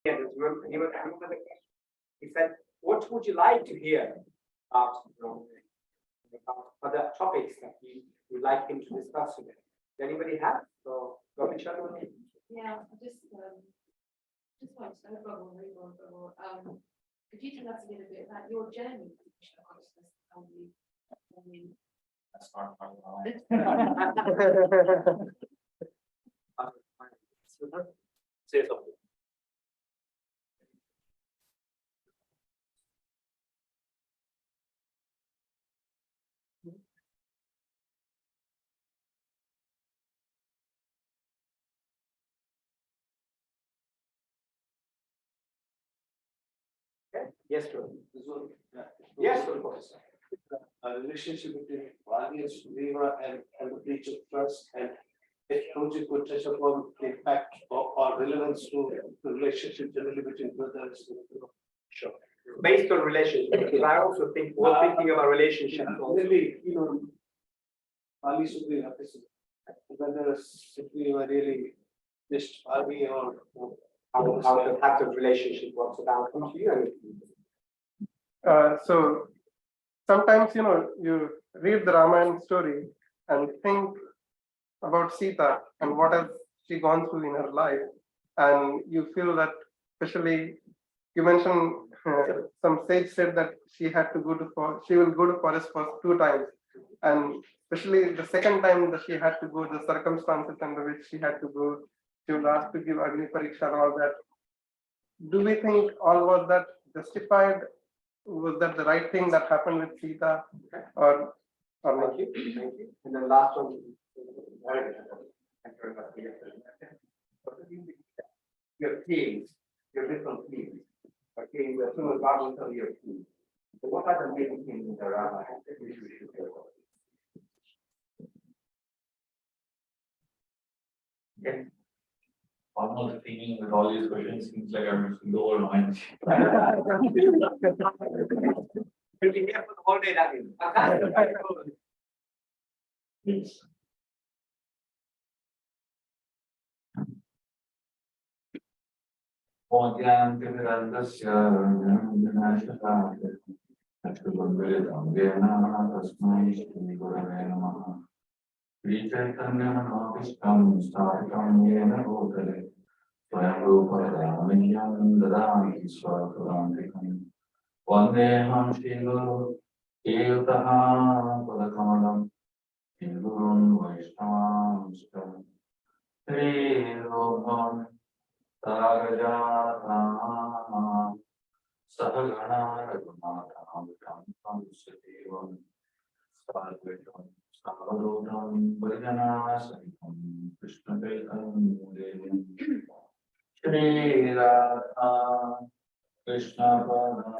remember the question? He said, what would you like to hear about, about other topics that you would like him to discuss today? Does anybody have? So, go ahead, Shubha. Yeah, just want to know, could you tell us a little bit about your journey to Krishna consciousness? That's not my Say something. Yes, sir. Yes, of course. A relationship between audience viewer and the breach of trust, and if you could touch upon the impact or relevance to the relationship generally between brothers. Sure. Based on relationship, because I also think we're thinking about relationships. Really, Ali should be happy. Whether if we were really just army or how the type of relationship works about to you. So sometimes you read the Ramayana story and think about Sita and what has she gone through in her life, and you feel that, especially you mentioned some sage said that she will go to forest for 2 times, and especially the second time that she had to go, the circumstances under which she had to go, she was asked to give Agni Pariksha and all that. Do we think all was that justified? Was that the right thing that happened with Sita, or not? Thank you. And then last one. Your themes, your different themes. Okay, as soon as God will tell you your themes. So what are the main themes in the Ramayana which we should hear about? Okay. Almost thinking with all these questions seems like I'm missing the whole mind. We'll be here for the whole day, that is. Yes. Vandeham Shri Kirtaha Padakamalam Hindurun Vaishnavam Sri Lobham Sarajata Sahagana Raghunatha Kantam Sativam Sarvetam Savarodham Bhajana Sahitam Krishna Kaitam Mudevim Shri Radha Krishna Pada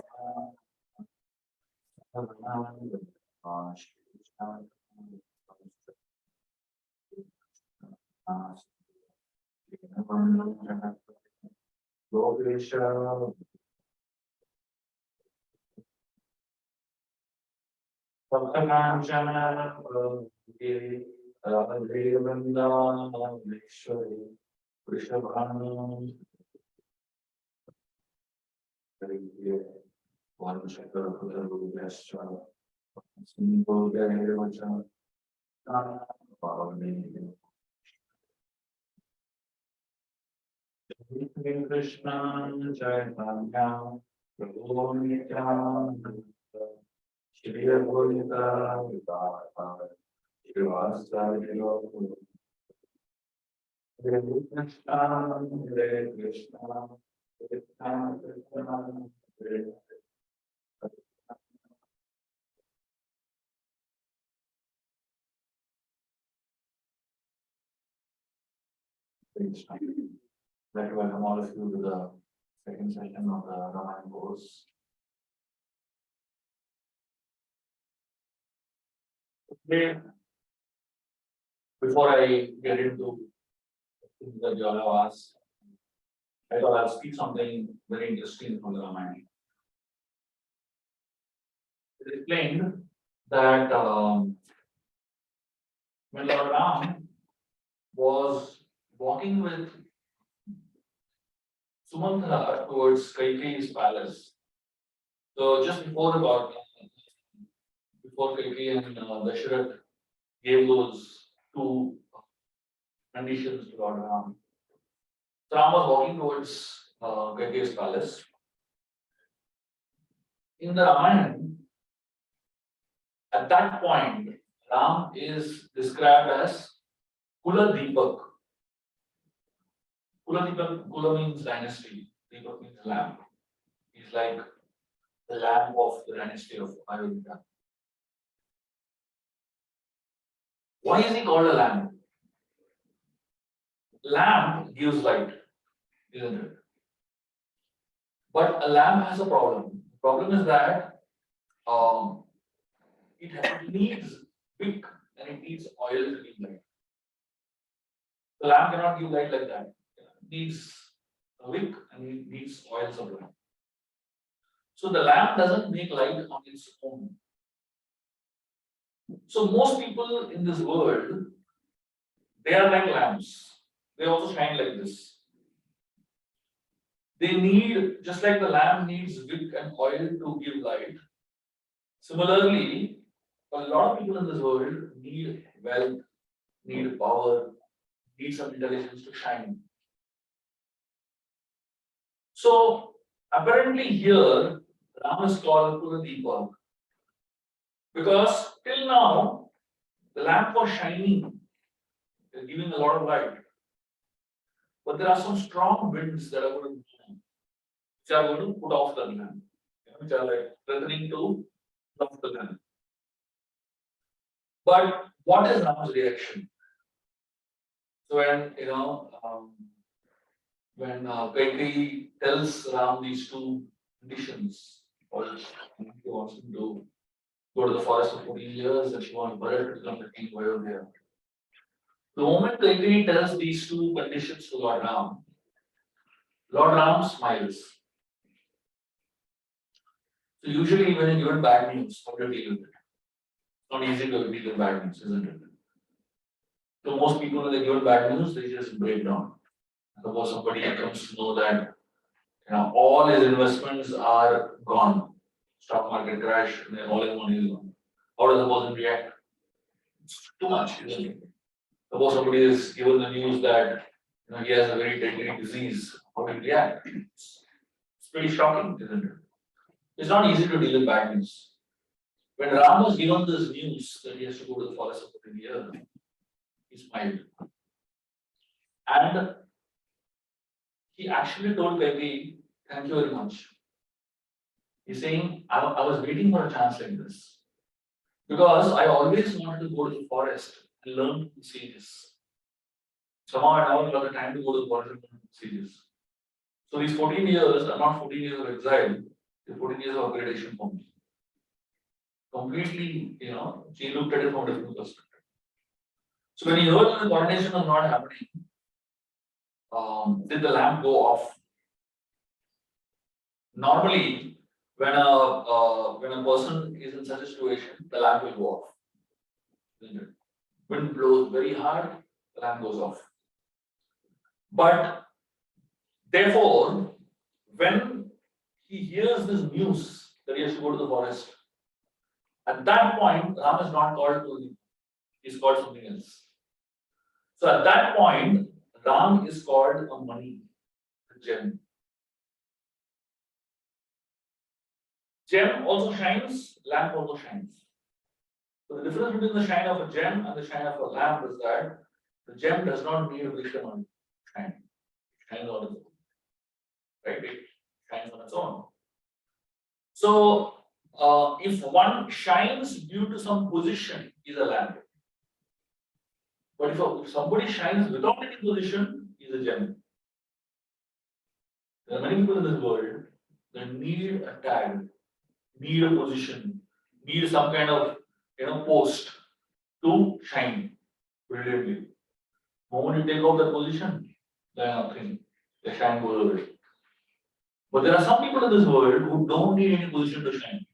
One Shakara Putaru Yascha, Simple Gayavacha, Pavani. Krishna Chaitanya, Prabhu Nityananda, Shri Advaita Vedanta, Srivasa Devaku. Hare Krishna, Hare Krishna, Krishna Krishna, Hare Krishna. I'd like to welcome all of you to the second session of the Ramayana course. Today, before I get into things that you all have asked, I thought I'll speak something very interesting from the Ramayana. It is explained that when Lord Ram was walking with Sumantra towards Kaikeyi's palace. So just before the god, before Kaikeyi and Dasharath gave those two conditions to Lord Ram. So Ram was walking towards Kaikeyi's palace. In the Ramayana, at that point, Ram is described as Kula Deepak. Kula means dynasty, Deepak means lamp. He's like the lamp of the dynasty of Ayodhya. Why is he called a lamp? Lamp gives light, isn't it? But a lamp has a problem. The problem is that it needs wick and it needs oil to give light. The lamp cannot give light like that. It needs a wick and it needs oil supply. So the lamp doesn't make light on its own. So most people in this world, they are like lamps. They also shine like this. They need, just like the lamp needs wick and oil to give light. Similarly, a lot of people in this world need wealth, need power, need some intelligence to shine. So apparently here, Ram is called to the Deepak because till now the lamp was shining, giving a lot of light. But there are some strong winds that are going to blow, which are going to put off the lamp, which are like threatening to put off the lamp. But what is Ram's reaction? So when Kaikeyi tells Ram these two conditions, or he wants him to go to the forest for 14 years and she wants Bharat to become the king over there. The moment Kaikeyi tells these two conditions to Lord Ram smiles. So usually when you're given bad news, how do you deal with it? It's not easy to deal with bad news, isn't it? So most people when they're given bad news, they just break down. Suppose somebody comes to know that all his investments are gone, stock market crash, and then all his money is gone. How does the person react? It's too much, isn't it? Suppose somebody is given the news that he has a very deadly disease, how do you react? It's pretty shocking, isn't it? It's not easy to deal with bad news. When Ram was given this news that he has to go to the forest of 14 years, he smiled. And he actually told Kaikeyi, thank you very much. He's saying, I was waiting for a chance like this. Because I always wanted to go to the forest and learn to see this. Somehow I never got the time to go to the forest and learn to see this. So these 14 years are not 14 years of exile, they're 14 years of upgradation for me. Completely, he looked at it from a different perspective. So when he heard that the coronation was not happening, did the lamp go off? Normally, when a person is in such a situation, the lamp will go off. Isn't it? Wind blows very hard, the lamp goes off. But therefore, when he hears this news that he has to go to the forest, at that point, Ram is not called to him, he's called something else. So at that point, Ram is called a money, a gem. Gem also shines, lamp also shines. So the difference between the shine of a gem and the shine of a lamp is that the gem does not need a vision on shine. It shines on its own. Right? It shines on its own. So if one shines due to some position, is a lamp. But if somebody shines without any position, is a gem. There are many people in this world that need a tag, need a position, need some kind of post to shine brilliantly. The moment you take out that position, then nothing. The shine goes away. But there are some people in this world who don't need any position to shine.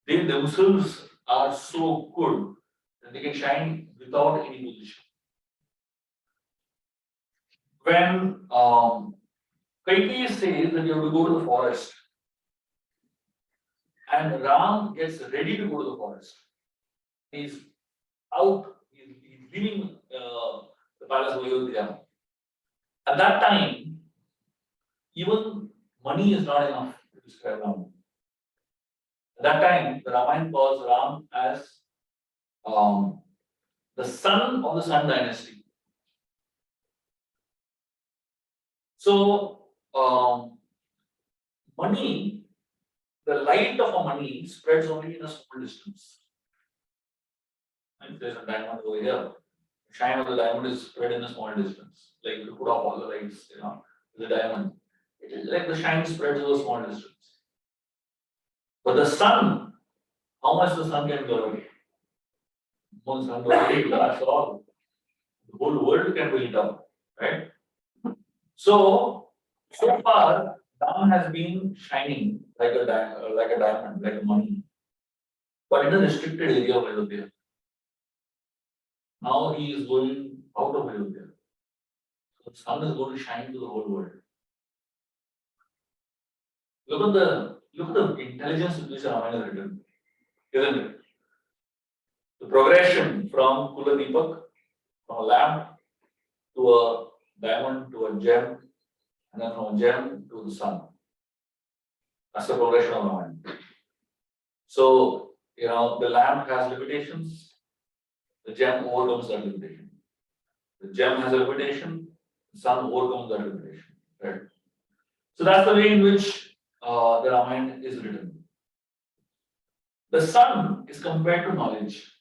They themselves are so good that they can shine without any position. When Kaikeyi says that you have to go to the forest. And Ram gets ready to go to the forest. He's out, he's leaving the palace of Ayodhya. At that time, even money is not enough to describe Ram. At that time, the Ramayana calls Ram as the son of the Sun dynasty. So, money, the light of a money spreads only in a small distance. If there's a diamond over here, the shine of the diamond is spread in a small distance. Like you put off all the lights, the diamond. It is like the shine spreads over a small distance. But the sun, how much the sun can cover? One sun that's all. The whole world can be lit up, right? So far, Ram has been shining like a diamond, like a money, but in a restricted area of Ayodhya. Now he is going out of Ayodhya. So the sun is going to shine to the whole world. Look at the intelligence with which Ramayana is written, isn't it? The progression from Kula Deepak, from a lamp to a diamond to a gem, and then from a gem to the sun. That's the progression of Ramayana. So, the lamp has limitations, the gem overcomes that limitation. The gem has a limitation, the sun overcomes that limitation. Right? So that's the way in which the Ramayana is written. The sun is compared to knowledge.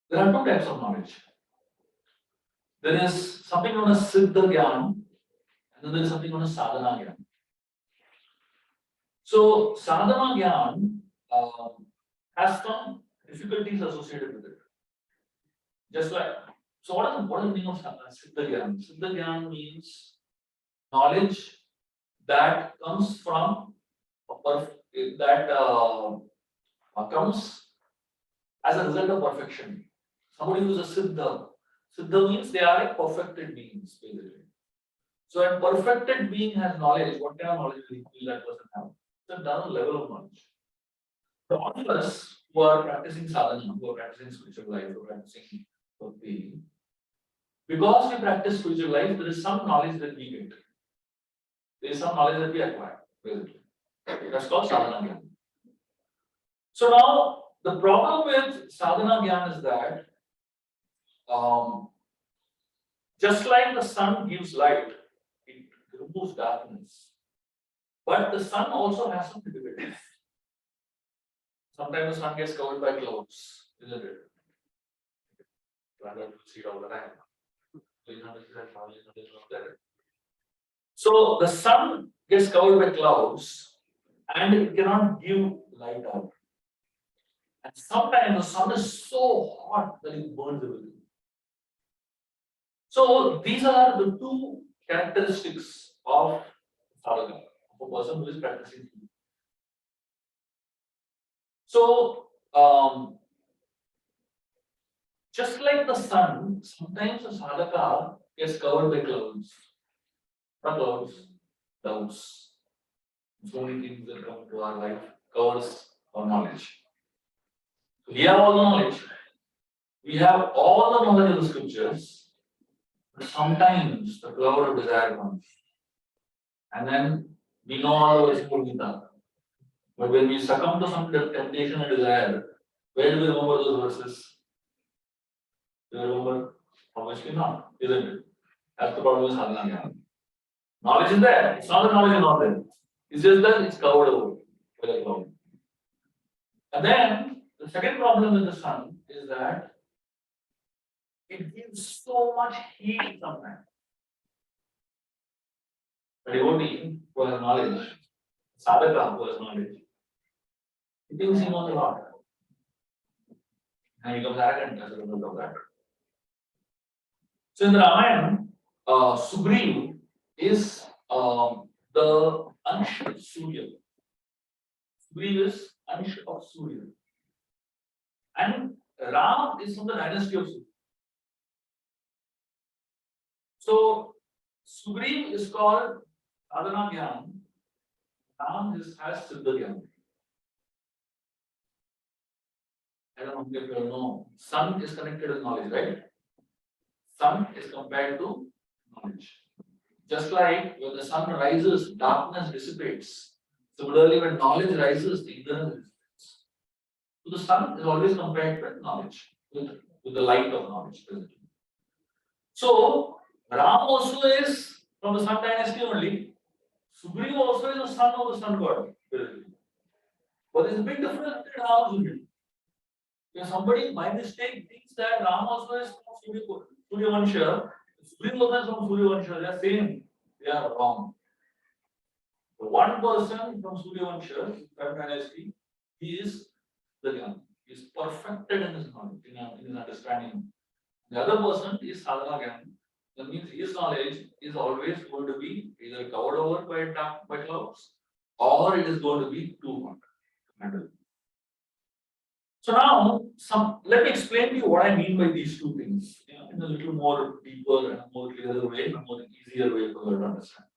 There are two types of knowledge. There is something known as Siddha Gyan, and then there is something known as Sadhana Gyan. So, Sadhana Gyan has some difficulties associated with it. Just like, so what is the meaning of Siddha Gyan? Siddha Gyan means knowledge that comes from comes as a result of perfection. Somebody who is a Siddha. Siddha means they are like perfected beings, basically. So a perfected being has knowledge. What kind of knowledge will that person have? It's another level of knowledge. So all of us who are practicing sadhana, who are practicing spiritual life, who are practicing bhakti, because we practice spiritual life, there is some knowledge that we get. There is some knowledge that we acquire, basically. That's called sadhana gyan. So now the problem with sadhana gyan is that just like the sun gives light, it removes darkness. But the sun also has some difficulties. Sometimes the sun gets covered by clouds, isn't it? See it all the time. So the sun gets covered by clouds and it cannot give light out. And sometimes the sun is so hot that it burns everything. So these are the two characteristics of sadhana, of a person who is practicing. So just like the sun, sometimes the sadhaka gets covered by clouds. Not clouds, clouds. So many things that come to our life covers our knowledge. So we have all the knowledge. We have all the knowledge of the scriptures. But sometimes the cloud of desire comes. And then we know all the verses of Gita. But when we succumb to some temptation and desire, where do we remember those verses? Do you remember? Obviously not, isn't it? That's the problem with sadhana. Knowledge is there. It's not that knowledge is not there. It's just that it's covered over by the cloud. And then the second problem with the sun is that it gives so much heat sometimes. A devotee who has knowledge, sadhaka who has knowledge, he thinks he knows a lot. And he becomes arrogant as a result of that. So in the Ramayana, Sugriv is the Ansh of Surya. Sugriv is Ansh of Surya. And Ram is from the dynasty of Surya. So Supreme is called Sadhana Gyan. Ram has Siddha Gyan. I don't know if you know. Sun is connected with knowledge, right? Sun is compared to knowledge. Just like when the sun rises, darkness dissipates. Similarly, when knowledge rises, the ignorance dissipates. So the sun is always compared with knowledge, with the light of knowledge. So Ram also is from the sun dynasty only. Sugriva also is the son of the sun god. But there's a big difference between Ram and Sugriva. If somebody by mistake thinks that Ram also is from Suryavansha, Sugriva also is from Suryavansha, they are same. They are wrong. The one person from Suryavansha, from dynasty, he is the Gyan. He is perfected in his knowledge, in his understanding. The other person is Sadhana Gyan. That means his knowledge is always going to be either covered over by clouds, or it is going to be too hot to handle. So now, let me explain to you what I mean by these two things, in a little more deeper and a more clearer way, a more easier way for you to understand.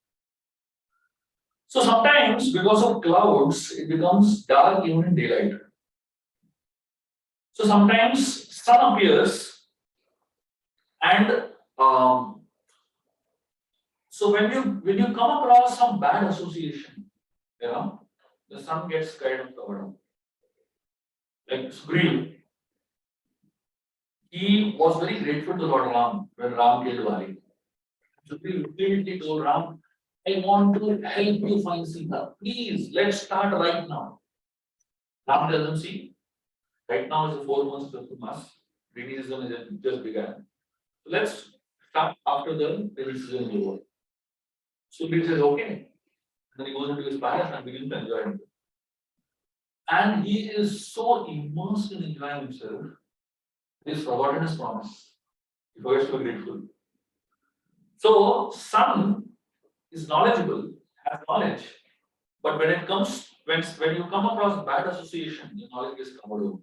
So sometimes, because of clouds, it becomes dark even in daylight. So sometimes sun appears, and so when you come across some bad association, the sun gets kind of covered up. Like Sugriva, he was very grateful to Lord Ram when Ram killed Vali. Sugriva repeatedly told Ram, I want to help you find Sita. Please, let's start right now. Ram tells him, see, right now is the 4 months of the mass. Rainy season is just began. So let's start after the rainy season is over. So he says, okay. And then he goes into his palace and begins to enjoy himself. And he is so immersed in enjoying himself, he's forgotten his promise. He forgets to be grateful. So, sun is knowledgeable, has knowledge, but when you come across bad association, the knowledge is covered over.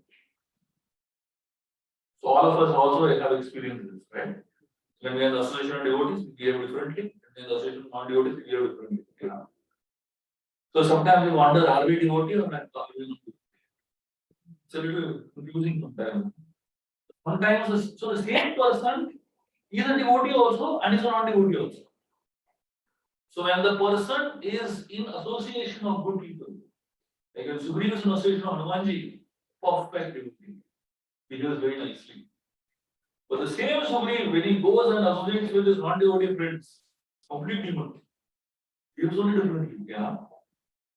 So all of us also have experienced this, right? When we are in the association of devotees, we behave differently. When we are in the association of non-devotees, we behave differently. So sometimes we wonder, are we devotee or not? It's a little confusing sometimes. Sometimes, so the same person is a devotee also and is a non-devotee also. So when the person is in association of good people, like if Sugriva is in association of Hanumanji, perfect devotee. He does very nicely. But the same Sugriva, when he goes and associates with his non-devotee friends, completely different. He was only differently,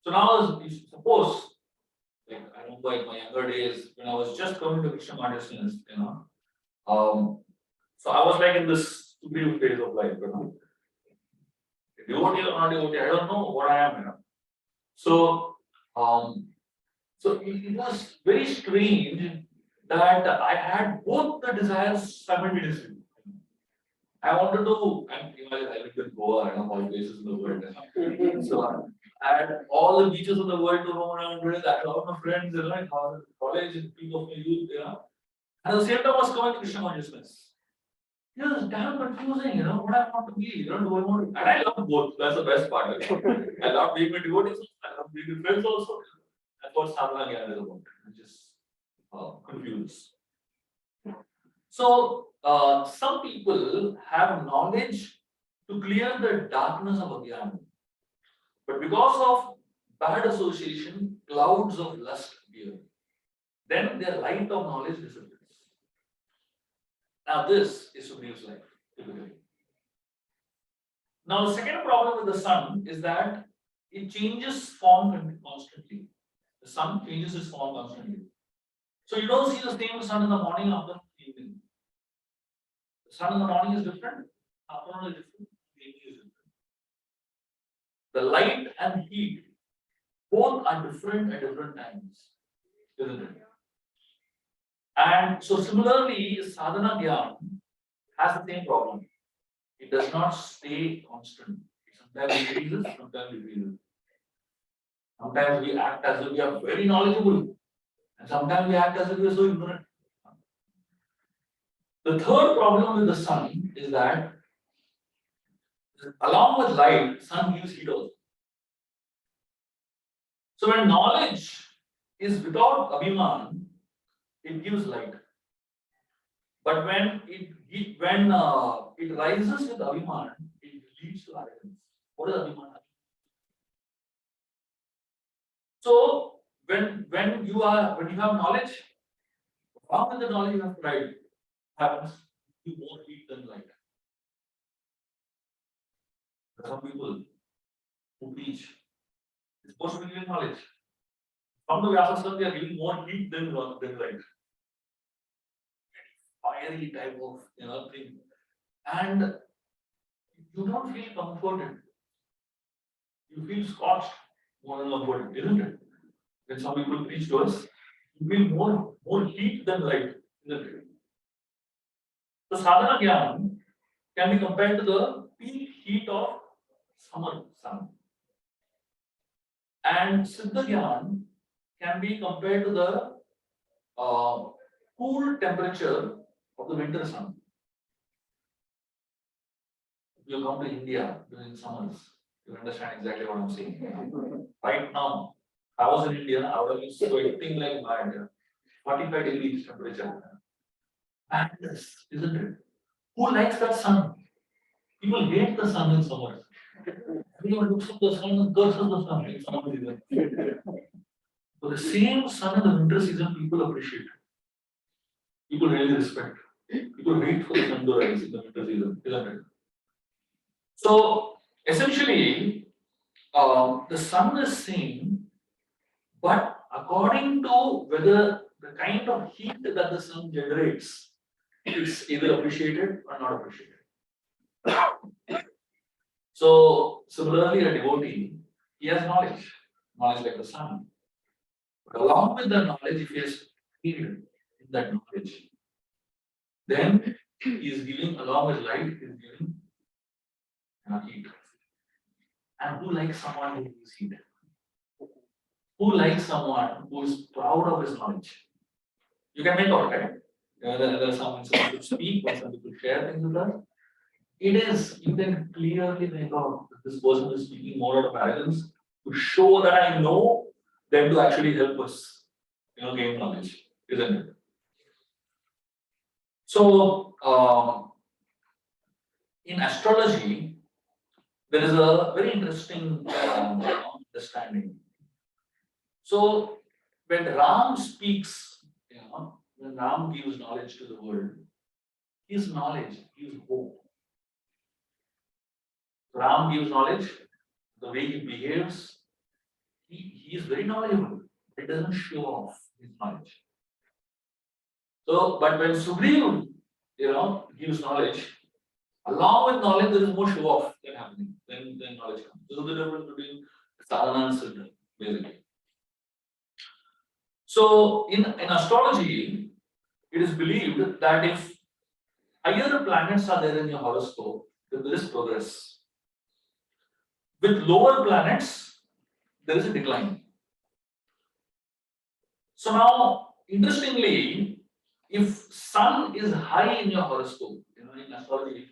So now, suppose, like I remember in my younger days when I was just coming to Krishna consciousness, so I was like in this Sugriva phase of life, devotee or not devotee, I don't know what I am, So, so it was very strange that I had both the desires simultaneously. I wanted to, and imagine I lived in Goa, I know all places in the world. So I had all the beaches in the world to roam around with. I had a lot of friends, in college and people of my youth, And at the same time, I was coming to Krishna consciousness. It was damn confusing, what I want to be, do I want to, and I love both. That's the best part. I love being with devotees, I love being with friends also. That's what sadhana gyan is about, which is confused. So, some people have knowledge to clear the darkness of ajnana. But because of bad association, clouds of lust appear. Then their light of knowledge disappears. Now, this is Sugriva's life, typically. Now, the second problem with the sun is that it changes form constantly. The sun changes its form constantly. So, you don't see the same sun in the morning, afternoon, evening. The sun in the morning is different, afternoon is different, evening is different. The light and heat both are different at different times, isn't it? And so similarly, sadhana gyan has the same problem. It does not stay constant. Sometimes it increases, sometimes it decreases. Sometimes we act as if we are very knowledgeable, and sometimes we act as if we are so ignorant. The third problem with the sun is that Along with light, sun gives heat also. So when knowledge is without abhiman, it gives light. But when it rises with abhiman, it leads to arrogance. What is abhiman? So when you have knowledge, along with the knowledge you have pride, happens you more heat than light. There are some people who teach. It's supposed to be giving knowledge. From the Vyasasana, they are giving more heat than light. Fiery type of thing. And you don't feel comforted. You feel scorched more than comforted, isn't it? When some people preach to us, you feel more heat than light, isn't it? The sadhana jnana can be compared to the peak heat of summer sun. And siddha jnana can be compared to the cool temperature of the winter sun. If you come to India during summers, you understand exactly what I'm saying. Right now, I was in India, I would have been sweating like mad. 45 degrees temperature. Madness, isn't it? Who likes that sun? People hate the sun in summer. Everyone looks at the sun and curses the sun in summer season. But the same sun in the winter season, people appreciate. People really respect. People wait for the sun to rise in the winter season, isn't it? So essentially, the sun is same, but according to whether the kind of heat that the sun generates is either appreciated or not appreciated. So similarly, a devotee, he has knowledge like the sun. But along with the knowledge, if he has heat in that knowledge, then he is giving, along with light, he is giving heat. And who likes someone who gives heat? Who likes someone who is proud of his knowledge? You can make out, right? There are some people speak, or some people share things with us. It is, you can clearly make out that this person is speaking more out of arrogance to show that I know than to actually help us, gain knowledge, isn't it? So, in astrology, there is a very interesting understanding. So, when Ram speaks, when Ram gives knowledge to the world, his knowledge gives hope. Ram gives knowledge, the way he behaves, he is very knowledgeable. It doesn't show off his knowledge. So, but when Sugriv, gives knowledge, along with knowledge, there is more show off than happening, than knowledge comes. This is the difference between sadhana and siddha, basically. So, in astrology, it is believed that if higher planets are there in your horoscope, then there is progress. With lower planets, there is a decline. So now, interestingly, if sun is high in your horoscope, in astrology,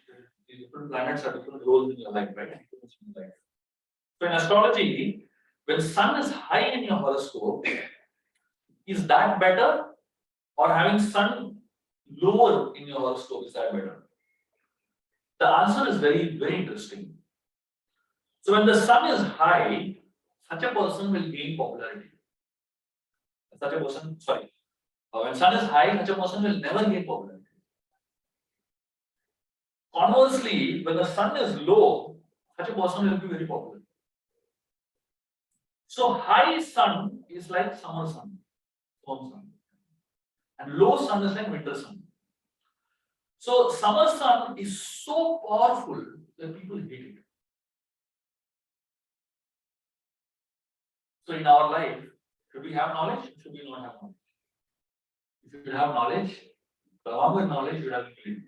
the different planets have different roles in your life, right? So in astrology, when sun is high in your horoscope, is that better? Or having sun lower in your horoscope, is that better? The answer is very, very interesting. So when the sun is high, such a person will gain popularity. When sun is high, such a person will never gain popularity. Conversely, when the sun is low, such a person will be very popular. So high sun is like summer sun, warm sun, and low sun is like winter sun. So summer sun is so powerful that people hate it. So in our life, should we have knowledge? Should we not have knowledge? If you have knowledge, along with knowledge, you have belief.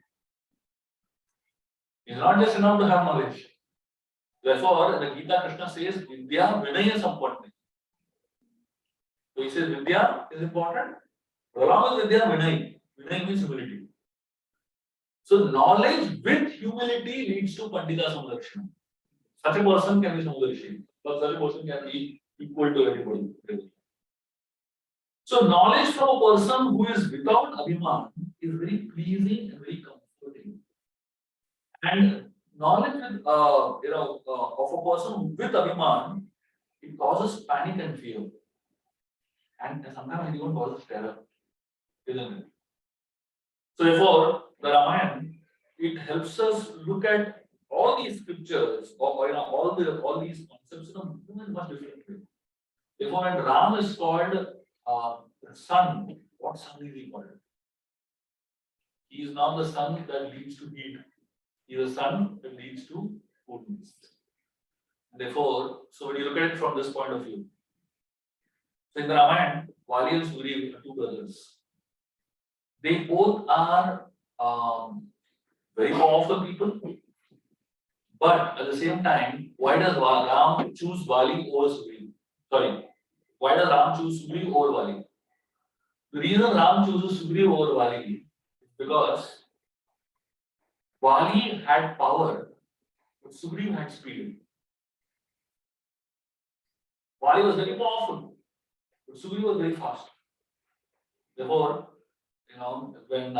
It's not just enough to have knowledge. Therefore, the Gita Krishna says, Vidya Vinaya is important. So he says Vidya is important, but along with Vidya Vinaya. Vinaya means humility. So knowledge with humility leads to Pandita Samrakshana. Such a person can be Samrakshana, but such a person can be equal to everybody. So knowledge from a person who is without Abhiman is very pleasing and very comforting. And knowledge with, of a person with Abhiman, it causes panic and fear. And sometimes it even causes terror, isn't it? So therefore, the Ramayana, it helps us look at all these scriptures or all these concepts in a much different way. Therefore, when Ram is called the sun, what sun is he called? He is not the sun that leads to heat. He is the sun that leads to coolness. Therefore, so when you look at it from this point of view, so in the Ramayana, Vali and Sugriva are two brothers. They both are very powerful people, but at the same time, why does Ram choose Vali over Sugriva? Sorry, why does Ram choose Sugriva over Vali? The reason Ram chooses Sugriva over Vali is because Vali had power, but Sugriva had speed. Vali was very powerful, but Sugriva was very fast. Therefore, when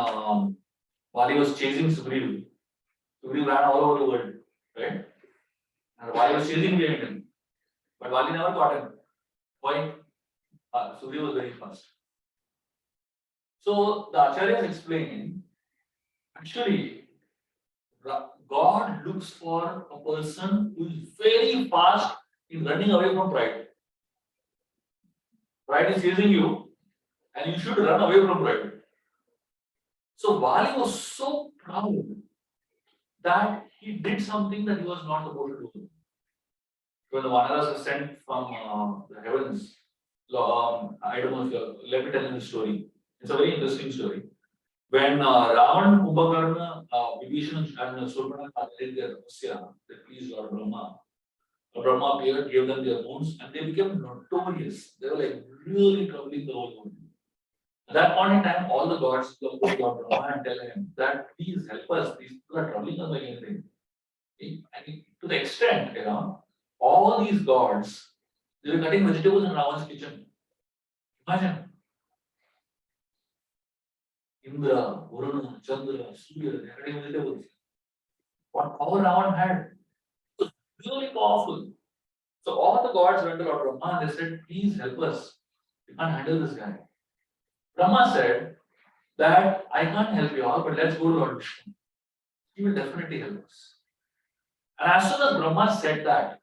Vali was chasing Sugriva, Sugriva ran all over the world, right? And Vali was chasing behind him, but Vali never caught him. Why? Sugriva was very fast. So the Acharyas explain, actually, God looks for a person who is very fast in running away from pride. Pride is chasing you, and you should run away from pride. So Vali was so proud that he did something that he was not supposed to do. When the Vanaras were sent from the heavens, I don't know if let me tell you the story. It's a very interesting story. When Ravan, Kumbhakarna, Vibhishan and Surpanaka did their tapasya, they pleased Lord Brahma. Brahma appeared, gave them their boons, and they became notorious. They were like really troubling the whole world. At that point in time, all the gods come to Lord Brahma and tell him that please help us, these people are troubling us like anything. And to the extent, all these gods, they were cutting vegetables in Ravan's kitchen. Imagine. Indra, Varuna, Chandra, Surya, they are cutting vegetables. What power Ravan had? It was really powerful. So all the gods went to Lord Brahma and they said, please help us. We can't handle this guy. Brahma said that I can't help you all, but let's go to Lord Vishnu. He will definitely help us. And as soon as Brahma said that,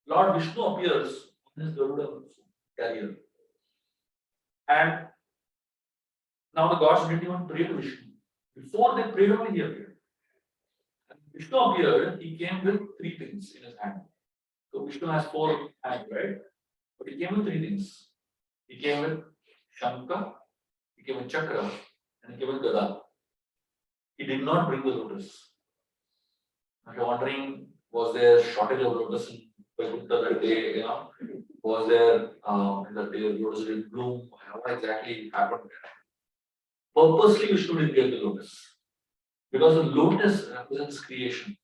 Lord Vishnu appears on his Garuda carrier. And now the gods didn't even pray to Vishnu. Before they prayed only, he appeared. And Vishnu appeared, he came with three things in his hand. So Vishnu has four hands, right? But he came with three things. He came with Shankha, he came with Chakra, and he came with Gada. He did not bring the lotus. If you're wondering, was there shortage of lotus in Vaikuntha that day? Was there that day lotus didn't bloom? What exactly happened there? Purposely, Vishnu didn't get the lotus because the lotus represents creation.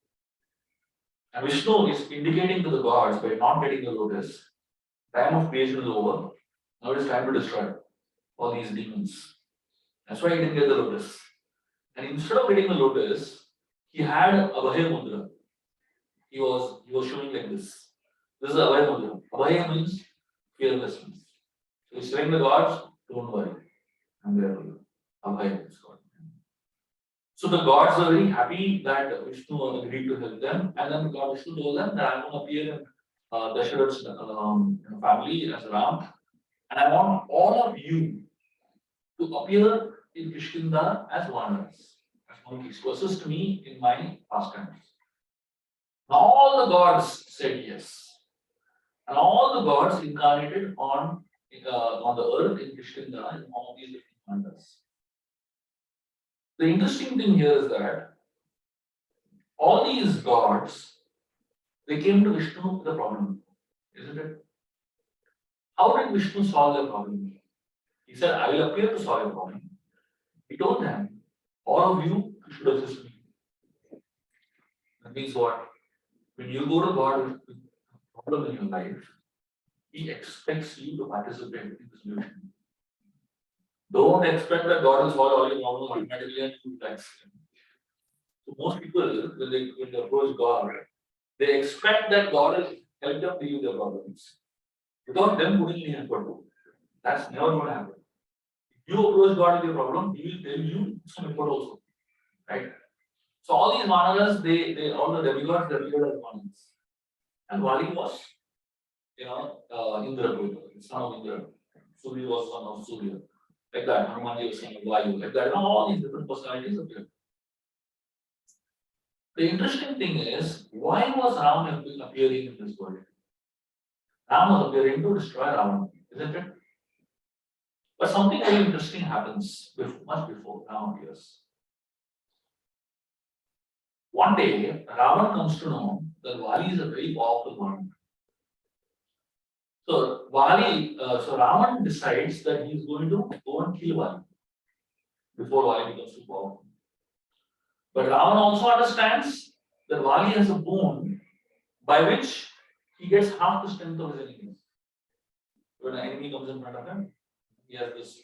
And Vishnu is indicating to the gods by not getting the lotus, time of creation is over. Now it is time to destroy all these demons. That's why he didn't get the lotus. And instead of getting the lotus, he had Abhaya Mudra. He was showing like this. This is Abhaya Mudra. Abhaya means fearlessness. So he's telling the gods, don't worry. I'm there for you. Abhaya is God. So the gods are very happy that Vishnu agreed to help them, and then God Vishnu told them that I'm going to appear in Dasharath's family as Ram, and I want all of you to appear in Kishkinda as Vanaras, as monkeys, to assist me in my pastimes. Now all the gods said yes, and all the gods incarnated on the earth in Kishkinda in all these different Vanaras. The interesting thing here is that all these gods, they came to Vishnu with a problem, isn't it? How did Vishnu solve their problem? He said, I will appear to solve your problem. He told them, all of you you should assist me. That means what? When you go to God with a problem in your life, He expects you to participate in the solution. Don't expect that God will solve all your problems automatically and you relax. So most people, when they approach God, they expect that God will help them deal with their problems without them putting in effort. That's never going to happen. If you approach God with your problem, He will tell you some effort also, right? So all these manaras, they all the demigods, they appeared as manas. And Vali was, Indra, son of Indra. Surya was son of Surya. Like that, Hanumanji was son of Vayu. Like that, all these different personalities appeared. The interesting thing is, why was Ram appearing in this world? Ram was appearing to destroy Ravana, isn't it? But something very interesting happens much before Ram appears. One day, Ravana comes to know that Vali is a very powerful one. So Ravan decides that he is going to go and kill Vali before Vali becomes too powerful. But Ravan also understands that Vali has a boon by which he gets half the strength of his enemies. When an enemy comes in front of him, he has this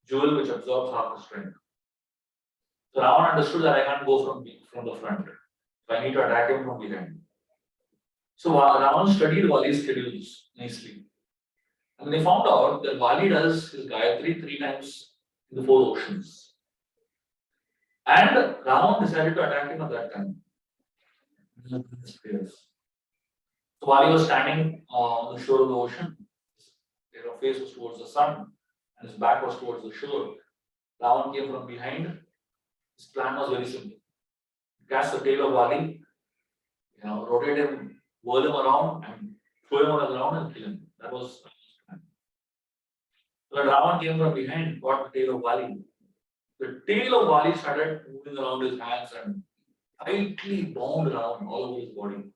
jewel which absorbs half the strength. So Ravan understood that I can't go from the front. So I need to attack him from behind. So Ravan studied Vali's schedules nicely. And they found out that Vali does his Gayatri 3 times in the 4 oceans. And Ravan decided to attack him at that time. So Vali was standing on the shore of the ocean. His face was towards the sun and his back was towards the shore. Ravan came from behind. His plan was very simple. Cast the tail of Vali, rotate him, whirl him around and throw him on the ground and kill him. That was Ravan's plan. When Ravan came from behind, got the tail of Vali. The tail of Vali started moving around his hands and tightly bound around all over his body.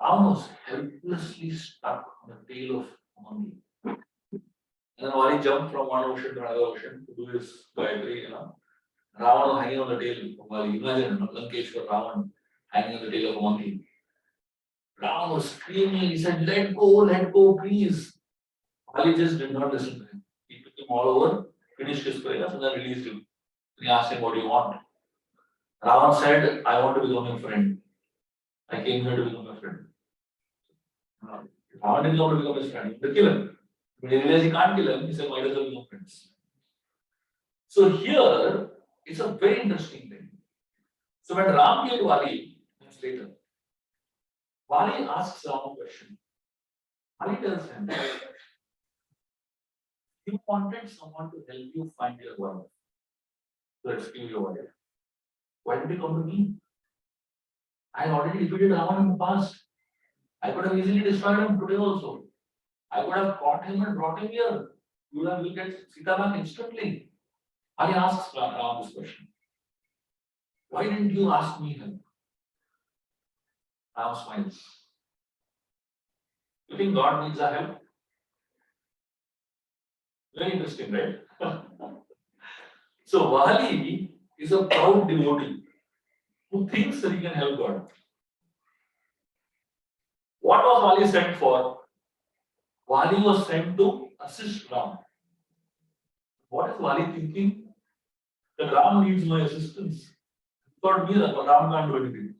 Ravan was helplessly stuck on the tail of Vali. And then Vali jumped from one ocean to another ocean to do his Gayatri, Ravan was hanging on the tail of Vali. Imagine Lankeshwar Ravan hanging on the tail of a monkey. Ravan was screaming, he said, let go, please. Vali just did not listen to him. He took him all over, finished his prayers, and then released him. He asked him, what do you want? Ravan said, I want to become your friend. I came here to become your friend. Ravan didn't want to become his friend, he wanted to kill him. When he realized he can't kill him, he said, why does he become friends? So here, it's a very interesting thing. So when Ram killed Vali, months later, Vali asks Ram a question. Vali tells him, you wanted someone to help you find your wife, to rescue your wife. Why did you come to me? I already defeated Ravan in the past. I could have easily destroyed him today also. I could have caught him and brought him here. You will get Sita back instantly. Vali asks Ram this question. Why didn't you ask me help? Ram smiles. You think God needs our help? Very interesting, right? So Vali is a proud devotee who thinks that he can help God. What was Vali sent for? Vali was sent to assist Ram. What is Vali thinking? That Ram needs my assistance. Not me, that Ram can't do anything.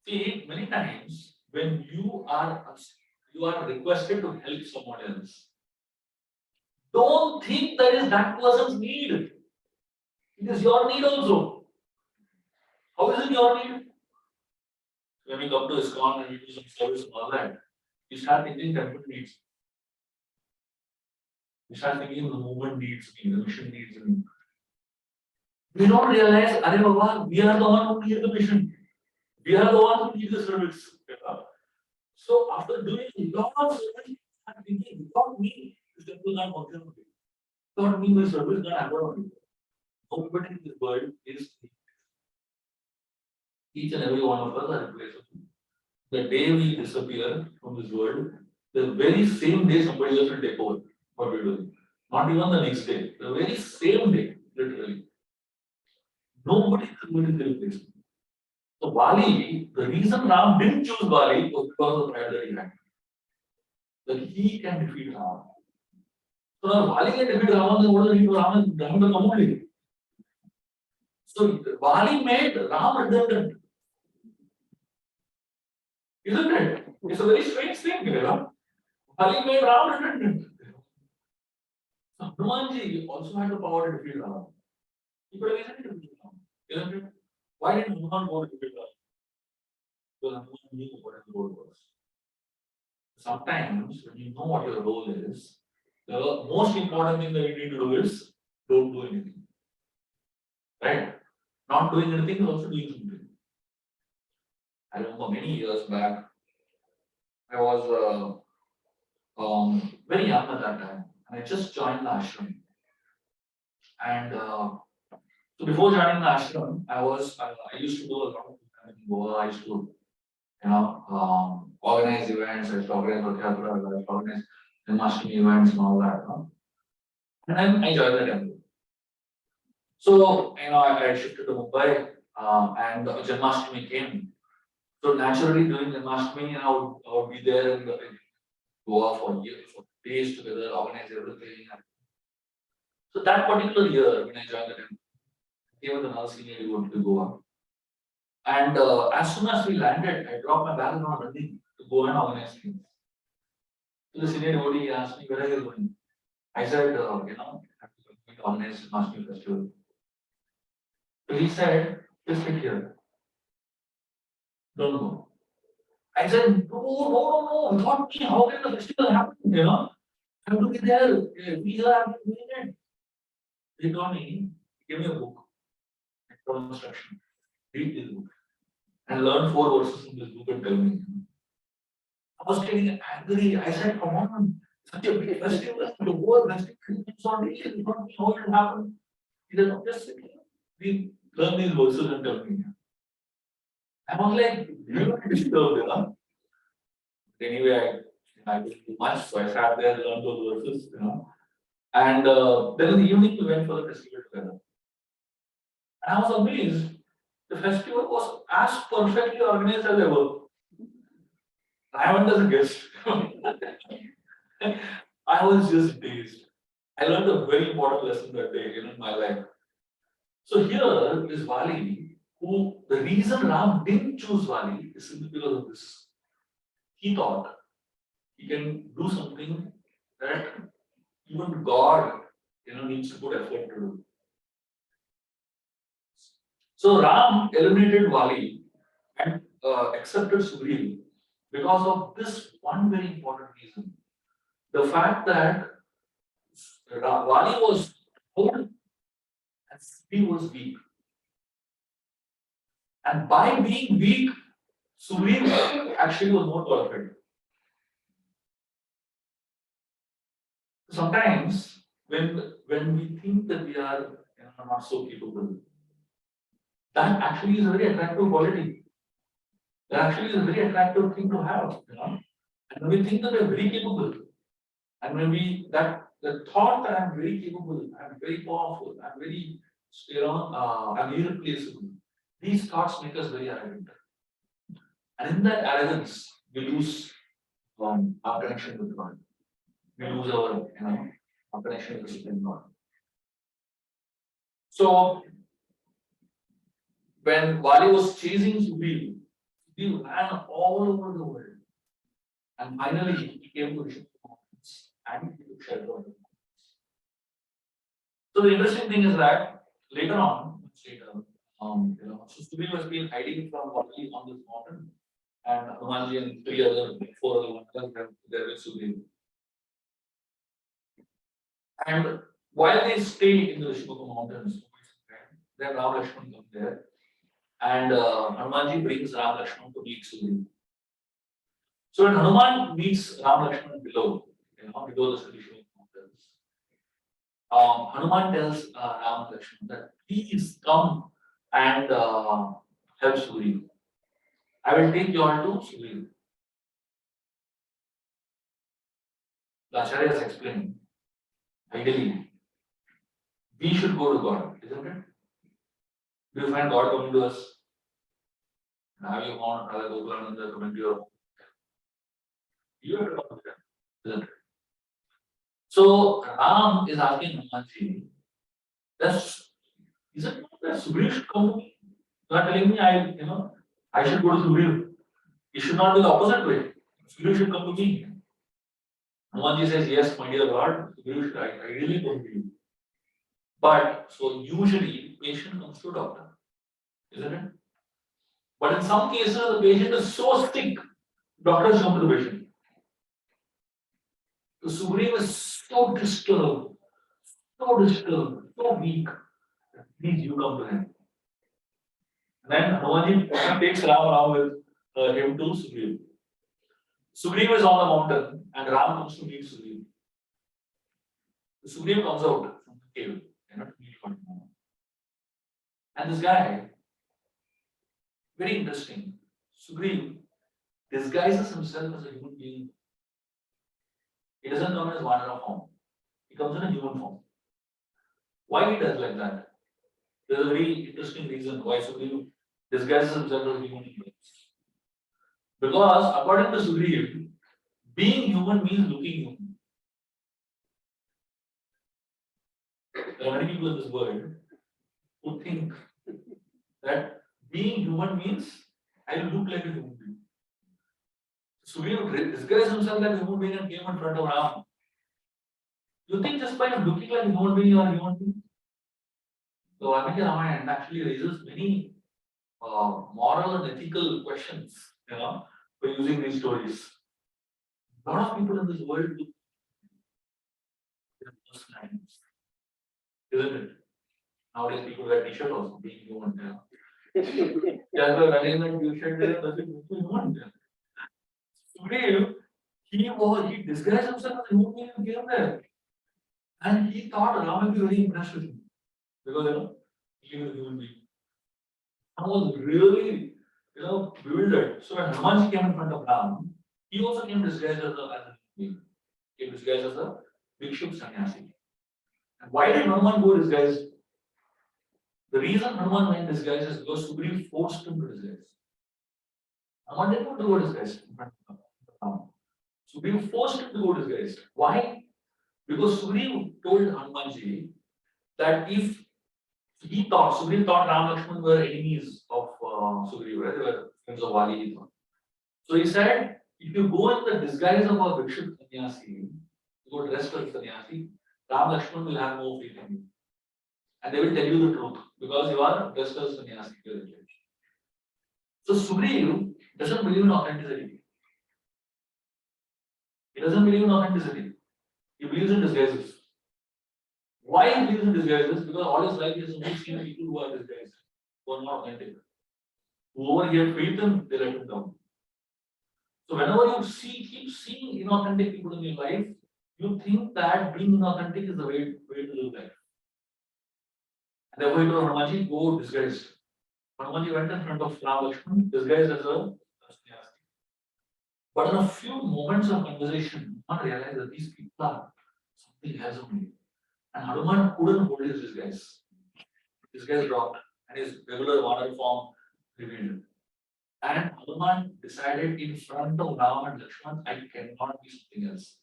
See, many times when you are requested to help someone else, don't think that is that person's need. It is your need also. How is it your need? When we come to ISKCON and we do some service and all that, we start thinking temple needs. We start thinking the movement needs me, the mission needs me. We don't realize, Are Baba, we are the one who need the mission. We are the one who need the service. So after doing a lot of service, I'm thinking, without me, this temple can't function. Without me, the service can't happen. Nobody in this world is each and every one of us are replaceable. The day we disappear from this world, the very same day somebody else will take over what we're doing. Not even the next day, the very same day, literally. Nobody is going to replace him. So Bali, the reason Ram didn't choose Bali was because of the pride that he had. That he can defeat Ram. So now Bali can defeat Ram, then what does it mean for Ram? Ram will come only. So Bali made Ram redundant. Isn't it? It's a very strange thing, you know. Bali made Ram redundant. So Hanumanji also had the power to defeat Ram. He could have easily defeated Ram, isn't it? Why did Hanuman go to defeat Ram? Because Hanuman knew what his role was. Sometimes when you know what your role is, the most important thing that you need to do is don't do anything. Right? Not doing anything is also doing something. I remember many years back, I was very young at that time, and I just joined the ashram. And so before joining the ashram, I used to do a lot of in Goa. I used to, organize events. I used to organize Rathayatra, I used to organize Janmashtami events and all that. And then I joined the temple. So I shifted to Mumbai, and Janmashtami came. So naturally, during Janmashtami, I would be there in Goa for years, for days together, organize everything. So that particular year, when I joined the temple, I came with another senior devotee to Goa. And as soon as we landed, I dropped my bag and was running to go and organize things. So the senior devotee asked me, where are you going? I said, I have to organize the Janmashtami festival. So he said, just sit here. Don't go. I said, no, not me. How can the festival happen? I have to be there. We have to be there. He told me, give me a book, from instruction. Read this book and learn 4 verses in this book and tell me. I was getting angry. I said, come on, such a big festival, the whole festival is not real. You don't know how it will happen. He said, just sit here. We learn these verses and tell me. I was like, you're not disturbed, Anyway, I didn't do much, so I sat there and learned those verses, And then in the evening, we went for the festival together. And I was amazed. The festival was as perfectly organized as ever. I went as a guest. I was just dazed. I learned a very important lesson that day in my life. So here is Vali, who the reason Ram didn't choose Vali is simply because of this. He thought he can do something that even God, needs to put effort to do. So Ram eliminated Vali and accepted Sugriv because of this one very important reason. The fact that Vali was old and Sugriv was weak. And by being weak, Sugriv actually was more qualified. Sometimes when we think that we are not so capable, that actually is a very attractive quality. That actually is a very attractive thing to have, And when we think that we're very capable, and when the thought that I'm very capable, I'm very powerful, I'm very, I'm irreplaceable, these thoughts make us very arrogant. And in that arrogance, we lose our connection with God. We lose our, our connection with the Supreme God. So when Vali was chasing Sugriv, he ran all over the world. And finally, he came to Rishikesh mountains and he took shelter of the mountains. So the interesting thing is that later on, so Sugriv has been hiding from Vali on this mountain, and Hanumanji and 4 other ones are there with Sugriv. And while they stay in the Rishikesh mountains, then Ram Lakshman come there, and Hanumanji brings Ram Lakshman to meet Sugriv. So when Hanuman meets Ram Lakshman below the Rishikesh mountains, Hanuman tells Ram Lakshman that please come and help Sugriv. I will take you all to Sugriv. The Acharya has explained, ideally, we should go to God, isn't it? Do you find God coming to us? And have you found Radha Gokulananda coming to your home? You have to come to them, isn't it? So Ram is asking Hanumanji, is it not that Sugriv should come to me? You are telling me I should go to Sugriv. It should not be the opposite way. Sugriv should come to me. Hanumanji says, yes, my dear Lord, Sugriv should ideally come to you. But so usually patient comes to a doctor, isn't it? But in some cases, the patient is so sick, doctors come to the patient. The Sugriv is so disturbed, so weak. Please, you come to him. Then Hanumanji takes Ram along with him to Sugriv. Sugriv is on the mountain and Ram comes to meet Sugriv. Sugriv comes out from the cave, to meet Hanuman. And this guy, very interesting, Sugriv disguises himself as a human being. He doesn't come in his Vanara form. He comes in a human form. Why he does like that? There's a very interesting reason why Sugriv disguises himself as a human being. Because according to Sugriv, being human means looking human. There are many people in this world who think that being human means I look like a human being. Sugriv disguised himself like a human being and came in front of Ram. You think just by looking like a human being you are a human being? So Valmiki Ramayana actually raises many moral and ethical questions, by using these stories. A lot of people in this world do their first times, isn't it? Nowadays people wear t-shirt also, being human. Just by wearing a t-shirt, they are human. Sugriv, he disguised himself as a human being and came there. And he thought Ram would be very impressed with him. Because he was a human being. Ram was really bewildered. So when Hanumanji came in front of Ram, he also came disguised as a being. Came disguised as a Bhikshuk sannyasi. And why did Hanuman go disguised? The reason Hanuman went disguised is because Sugriv forced him to disguise. Hanuman didn't want to go disguised in front of Ram. Sugriv forced him to go disguised. Why? Because Sugriv told Hanumanji that if Sugriv thought Ram Lakshman were enemies of Sugriv, right? They were friends of Vali. So he said, if you go in the disguise of a Bhikshuk sannyasi, you go dressed as sannyasi, Ram Lakshman will have no faith in you. And they will tell you the truth because you are dressed as sannyasi. So Sugriv doesn't believe in authenticity. He doesn't believe in authenticity. He believes in disguises. Why he believes in disguises? Because all his life he has only seen people who are disguised, who are not authentic. Whoever he had faith in, they let him down. So whenever you keep seeing inauthentic people in your life, you think that being inauthentic is the way to live life. And therefore he told Hanumanji, go disguised. Hanumanji went in front of Ram Lakshman, disguised as a sannyasi. But in a few moments of conversation, Hanuman realized that these people are something else only. And Hanuman couldn't hold his disguise. His disguise dropped and his regular Vanara form revealed. And Hanuman decided in front of Ram and Lakshman, I cannot be something else.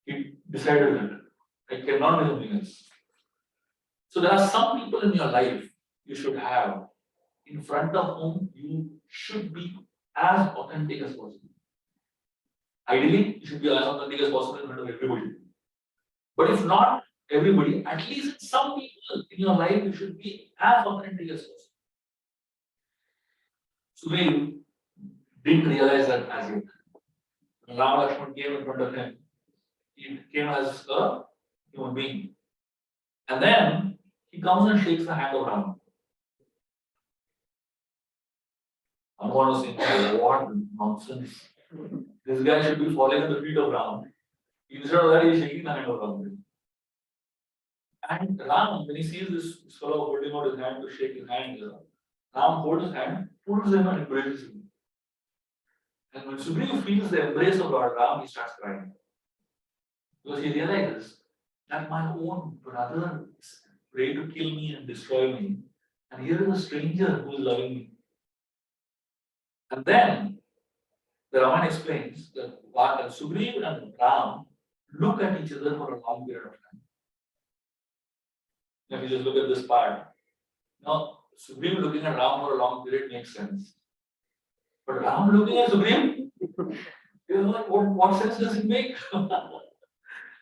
He decided that I cannot be something else. So there are some people in your life you should have in front of whom you should be as authentic as possible. Ideally, you should be as authentic as possible in front of everybody. But if not everybody, at least some people in your life you should be as authentic as possible. Sugriv didn't realize that as yet. When Ram Lakshman came in front of him, he came as a human being. And then he comes and shakes the hand of Ram. Hanuman was saying, what nonsense. This guy should be falling at the feet of Ram. Instead of that, he is shaking the hand of Ram. And Ram, when he sees this fellow holding out his hand to shake his hand, Ram holds his hand, pulls him and embraces him. And when Sugriv feels the embrace of Lord Ram, he starts crying. Because he realizes that my own brother is ready to kill me and destroy me. And here is a stranger who is loving me. And then the Ramayana explains that Sugriva and Ram look at each other for a long period of time. If you just look at this part, now Sugriva looking at Ram for a long period makes sense. But Ram looking at Sugriva, like, what sense does it make?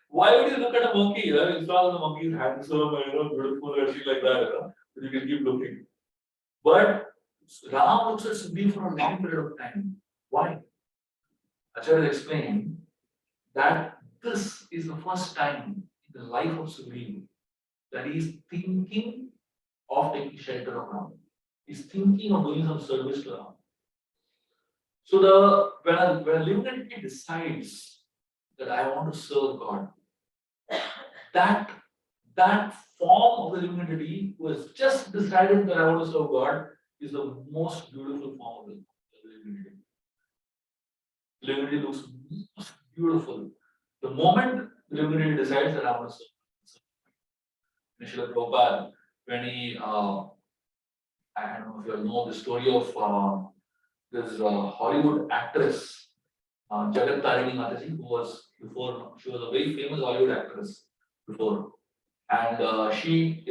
Why would you look at a monkey? It's not the monkey is handsome and beautiful or anything like that. You can keep looking. But Ram looks at Sugriva for a long period of time. Why? Acharya explained that this is the first time in the life of Sugriva that he is thinking of taking shelter of Ram. He's thinking of doing some service to Ram. So when a living entity decides that I want to serve God, that form of the living entity who has just decided that I want to serve God is the most beautiful form of the living entity. Living entity looks most beautiful. The moment the living entity decides that I want to serve Srila Prabhupada, when he, I don't know if you all know the story of this Hollywood actress, Jagat Tarini Mataji, who was before, she was a very famous Hollywood actress before. And she,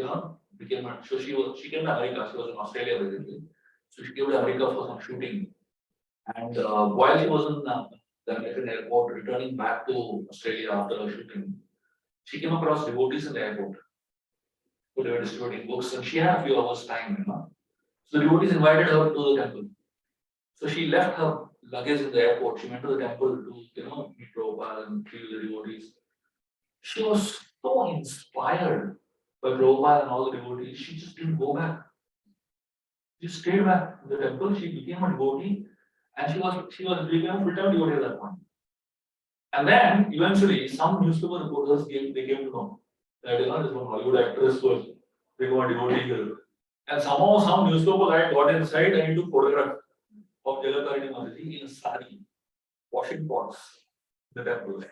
became, so she came to America, she was in Australia basically. So she came to America for some shooting. And while she was in the American airport, returning back to Australia after her shooting, she came across devotees in the airport who were distributing books, and she had a few hours time, So the devotees invited her to the temple. So she left her luggage in the airport. She went to the temple to, meet Prabhupada and treat the devotees. She was so inspired by Prabhupada and all the devotees, she just didn't go back. She stayed back in the temple. She became a devotee, and she was became a full-time devotee at that point. And then eventually, some newspaper reporters came to know that this one Hollywood actress was become a devotee here. And somehow some newspaper guy got inside and he took photograph of Jagatharani Mataji in a sari, washing pots in the temple.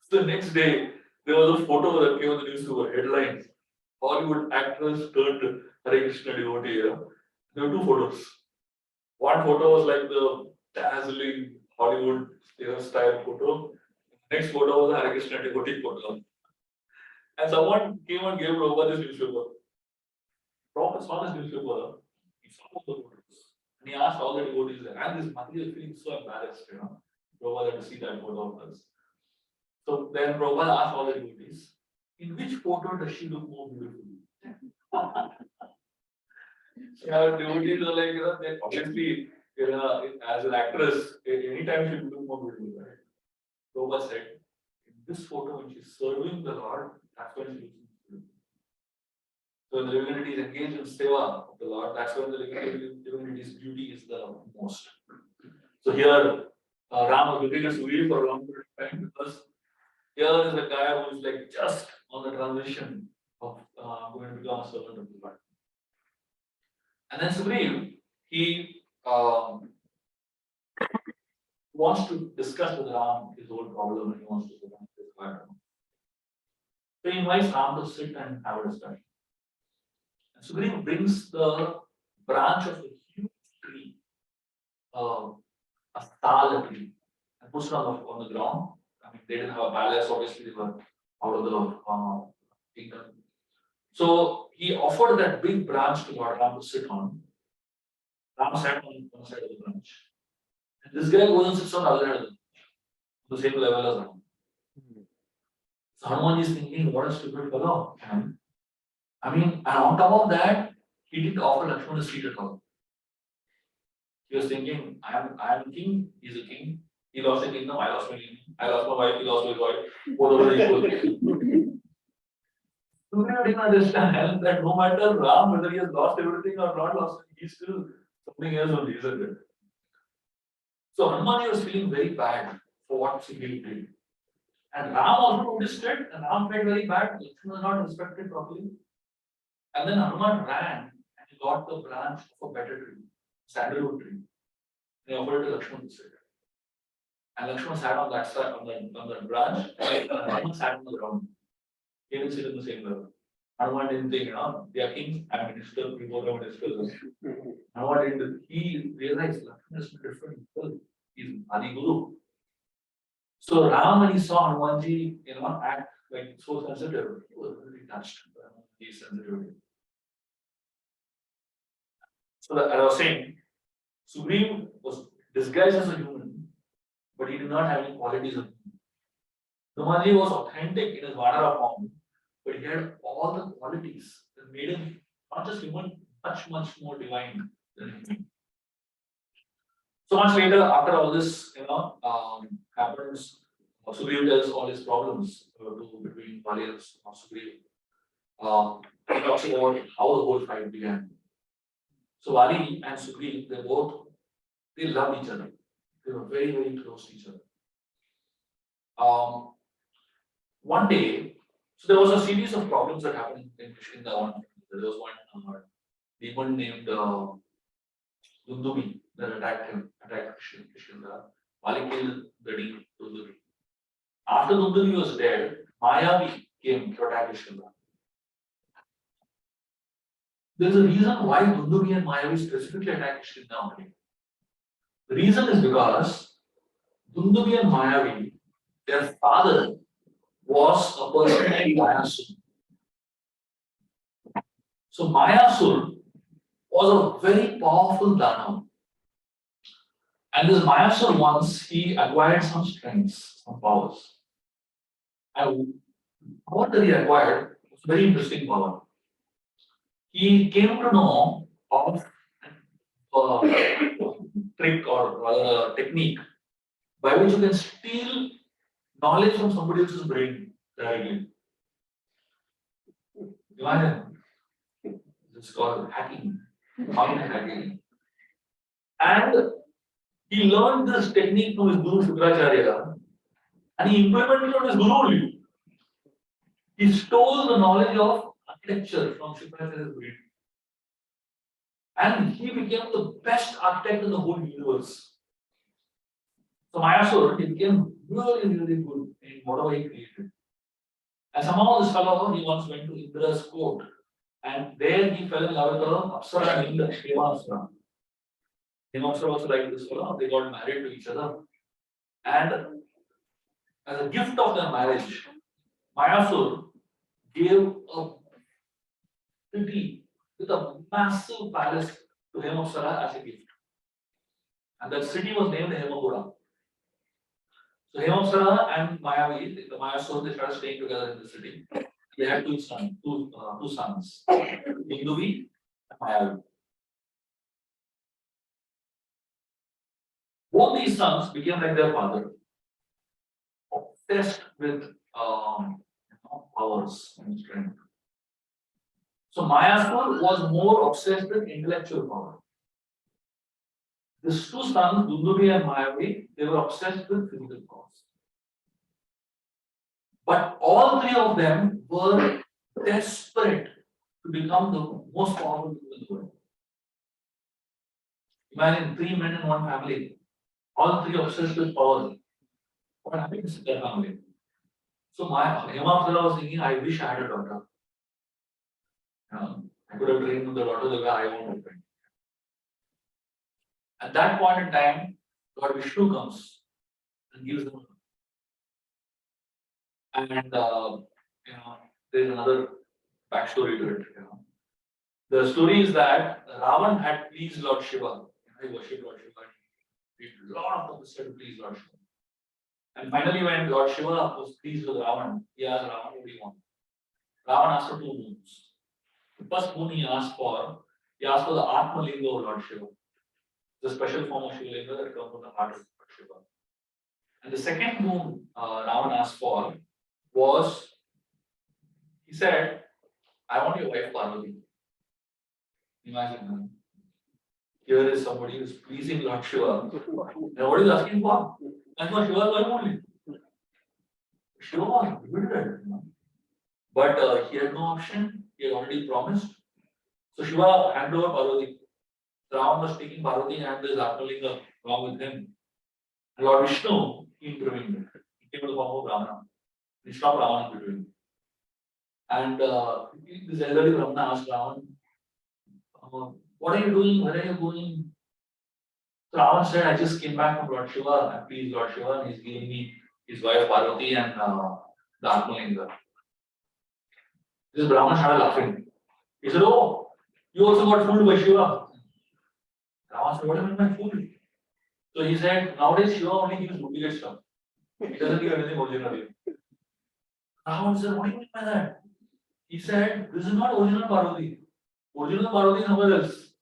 So the next day, there was a photo that came on the newspaper headlines. Hollywood actress turned Hare Krishna devotee. There were two photos. One photo was like the dazzling Hollywood style photo. Next photo was a Hare Krishna devotee photo. And someone came and gave Prabhupada this newspaper. Prabhupada saw this newspaper. He saw all the photos. And he asked all the devotees there. And this Mataji was feeling so embarrassed, Prabhupada had to see that photo of us. So then Prabhupada asked all the devotees, in which photo does she look more beautiful? Devotees are like, they obviously, as an actress, anytime she look more beautiful, right? Prabhupada said, in this photo, when she's serving the Lord, that's when she looks beautiful. So when the living entity is engaged in seva of the Lord, that's when the living entity's beauty is the most. So here, Ram was looking at Sugriva for a long period of time because here is a guy who is like just on the transition of going to become a servant of the Lord. And then Sugriva, he wants to discuss with Ram his whole problem and he wants to discuss his problem. So he invites Ram to sit and have a discussion. And Sugriva brings the branch of a huge tree, a stal tree, and puts it on the ground. I mean, they didn't have a palace, obviously, they were out of the kingdom. So he offered that big branch to Lord Ram to sit on. Ram sat on one side of the branch. And this guy goes and sits on the other side of the same level as Ram. So Hanuman is thinking, what a stupid fellow. I mean, and on top of that, he didn't offer Lakshmana a seat at all. He was thinking, I am king, he's a king. He lost the kingdom, I lost my kingdom. I lost my wife, he lost his wife. Both of us equal. Sugriva didn't understand that no matter Ram, whether he has lost everything or not lost, he's still something else only, isn't it? So Hanuman was feeling very bad for what Sugriva did. And Ram also noticed it, and Ram felt very bad. Lakshmana was not respected properly. And then Hanuman ran and he got the branch of a better tree, sandalwood tree. And he offered it to Lakshmana to sit. And Lakshmana sat on that side, on the branch, and Hanuman sat on the ground. He didn't sit in the same level. Hanuman didn't think, they are kings, I'm minister, we both are ministers. Hanuman didn't, he realized Lakshmana is different people. He's Adi Guru. So Ram, when he saw Hanumanji, act like so sensitive, he was really touched by Hanumanji's sensitivity. So as I was saying, Sugriv was disguised as a human, but he did not have any qualities of human. Hanumanji was authentic in his Vanara form, but he had all the qualities that made him not just human, much more divine than human. So much later, after all this, happens, Sugriv tells all his problems between Vali and Sugriv. He talks about how the whole fight began. So Vali and Sugriv, they loved each other. They were very, very close to each other. One day, so there was a series of problems that happened in Kishkinda. There was one demon named Dundubi that attacked Kishkinda. Vali killed the demon Dundubi. After Dundubi was dead, Mayavi came to attack Kishkinda. There is a reason why Dundubi and Mayavi specifically attacked Kishkinda. The reason is because Dundubi and Mayavi, their father was a person named Mayasur. So Mayasur was a very powerful Danav. And this Mayasur once he acquired some strengths, some powers. And what that he acquired was a very interesting power. He came to know of a trick or rather a technique by which you can steal knowledge from somebody else's brain directly. Imagine. It's called hacking. Online hacking. And he learned this technique from his Guru Shukracharya and he implemented it on his Guru only. He stole the knowledge of architecture from Shukracharya's brain. And he became the best architect in the whole universe. So Mayasur, he became really, really good in whatever he created. And somehow this fellow, he once went to Indra's court. And there he fell in love with an Apsara named Hema. Hema also liked this fellow. They got married to each other. And as a gift of their marriage, Mayasur gave a city with a massive palace to Hemapsara as a gift. And that city was named Hemapura. So Hemapsara and Mayavi, the Mayasur, they started staying together in the city. They had two sons, Dundubi and Mayavi. Both these sons became like their father, obsessed with powers and strength. So Mayasur was more obsessed with intellectual power. These two sons, Dundubi and Mayavi, they were obsessed with physical powers. But all three of them were desperate to become the most powerful people in the world. Imagine 3 men in one family, all three obsessed with power. What happens in their family? So Hemapsara was thinking, I wish I had a daughter. I could have trained the daughter the way I want to train. At that point in time, Lord Vishnu comes and gives them. And there's another backstory to it. The story is that Ravan had pleased Lord Shiva. He worshipped Lord Shiva. He did a lot of purpose to please Lord Shiva. And finally, when Lord Shiva was pleased with Ravan, he asked Ravan, what do you want? Ravan asked for 2 moons. The first moon he asked for the Atma Linga of Lord Shiva, the special form of Shiva Linga that comes from the heart of Lord Shiva. And the second moon Ravan asked for was, he said, I want your wife Parvati. Imagine, here is somebody who is pleasing Lord Shiva. And what is he asking for? And for Shiva's wife only. Shiva was bewildered. But he had no option. He had already promised. So Shiva handed over Parvati. Ravan was taking Parvati and this Atmalinga along with him. And Lord Vishnu, he intervened. He came to the form of Ravana. He stopped Ravana in between. And this elderly Brahmana asked Ravan, what are you doing? Where are you going? So Ravan said, I just came back from Lord Shiva. I pleased Lord Shiva, and he's giving me his wife Parvati and the Atmalinga. This Brahman started laughing. He said, oh, you also got fooled by Shiva. Ravan said, what do you mean by fooled? So he said, nowadays Shiva only gives duplicate stuff. He doesn't give anything original. Ravan said, what do you mean by that? He said, this is not original Parvati. Original Parvati is somewhere else.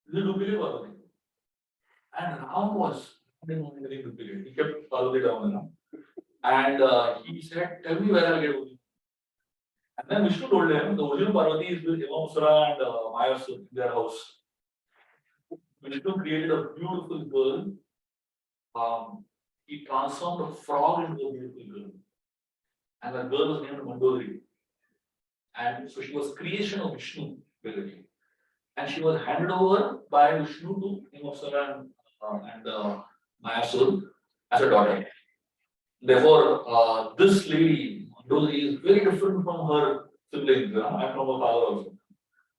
This is duplicate Parvati. And Ram was didn't want anything duplicate. He kept Parvati down. And he said, tell me where I'll get original. And then Vishnu told him the original Parvati is with Himamsura and Mayasur in their house. Vishnu created a beautiful girl. He transformed a frog into a beautiful girl. And the girl was named Mandodari. And so she was creation of Vishnu, basically. And she was handed over by Vishnu to Himamsura and Mayasur as a daughter. Therefore, this lady, Mandodari, is very different from her siblings, and from her father also.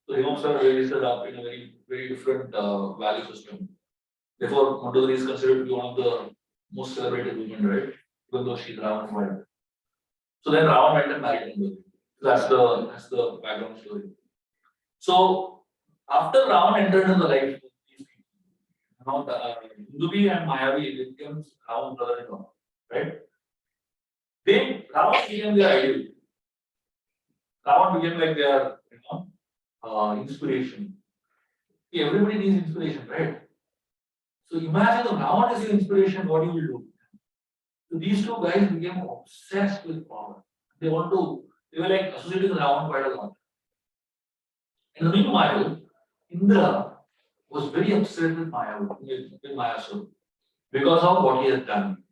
So Himamsura raised her up in a very, very different value system. Therefore, Mandodari is considered to be one of the most celebrated women, right? Even though she's Ravan's wife. So then Ravan went and married Mandodari. That's the background story. So after Ravan entered in the life of these people, Dundubi and Mayavi became Ravan's brother-in-law, right? Ravan became their idol. Ravan became like their, inspiration. See, everybody needs inspiration, right? So imagine if Ravan is your inspiration, what you will do. So these two guys became obsessed with power. They were like associated with Ravan quite a lot. In the meanwhile, Indra was very upset with Mayasur because of what he has done.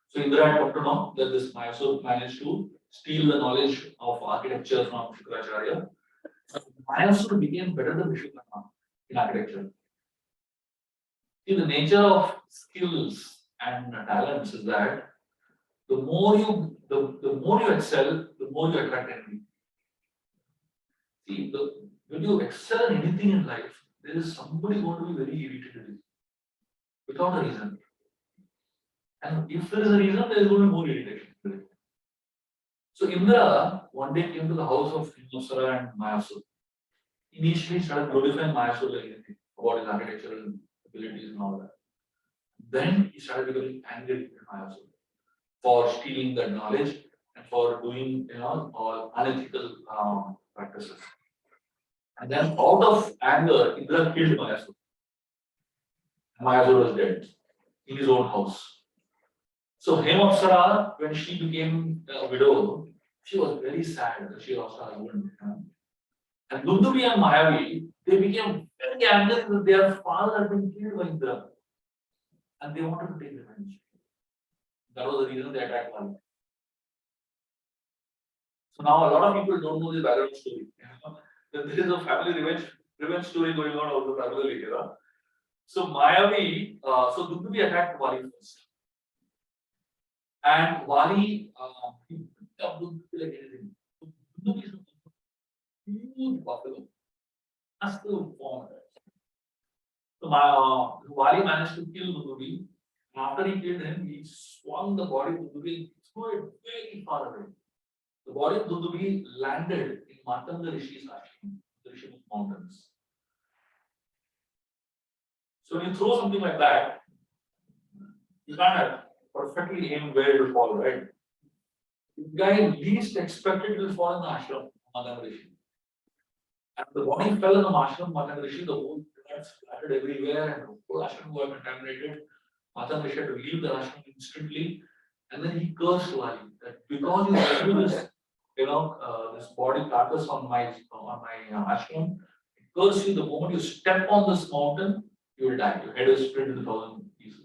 So Indra had come to know that this Mayasur managed to steal the knowledge of architecture from Shukracharya. Mayasur became better than Vishwakarma in architecture. See, the nature of skills and talents is that the more you excel, the more you attract envy. See, when you excel in anything in life, there is somebody going to be very irritated without a reason. And if there is a reason, there is going to be more irritation. So Indra one day came to the house of Himamsura and Mayasur. Initially started glorifying Mayasur like anything about his architectural abilities and all that. Then he started becoming angry at Mayasur for stealing that knowledge and for doing all unethical practices. And then out of anger, Indra killed Mayasur. Mayasur was dead in his own house. So Hemapsara, when she became a widow, she was very sad that she lost her husband. And Dundubi and Mayavi, they became very angry that their father had been killed by Indra. And they wanted to take revenge. That was the reason they attacked Vali. So now a lot of people don't know the background story. There is a family revenge story going on also parallelly here. So Mayavi, so Dundubi attacked Vali first. And Vali, he picked up Dundubi like anything. Dundubi is a huge buffalo. That's the form. So Vali managed to kill Dundubi. After he killed him, he swung the body of Dundubi, threw it very far away. The body of Dundubi landed in Matanga Rishi's ashram, the Rishi mountains. So when you throw something like that, you can't perfectly aim where it will fall, right? The guy least expected it will fall in the ashram, Matanga Rishi. And the body fell in the ashram, Matanga Rishi, the whole blood splattered everywhere, and the whole ashram got contaminated. Matanga Rishi had to leave the ashram instantly, and then he cursed Vali that because you threw this, this body carcass on my ashram, it cursed you the moment you step on this mountain, you will die. Your head will split into 1,000 pieces.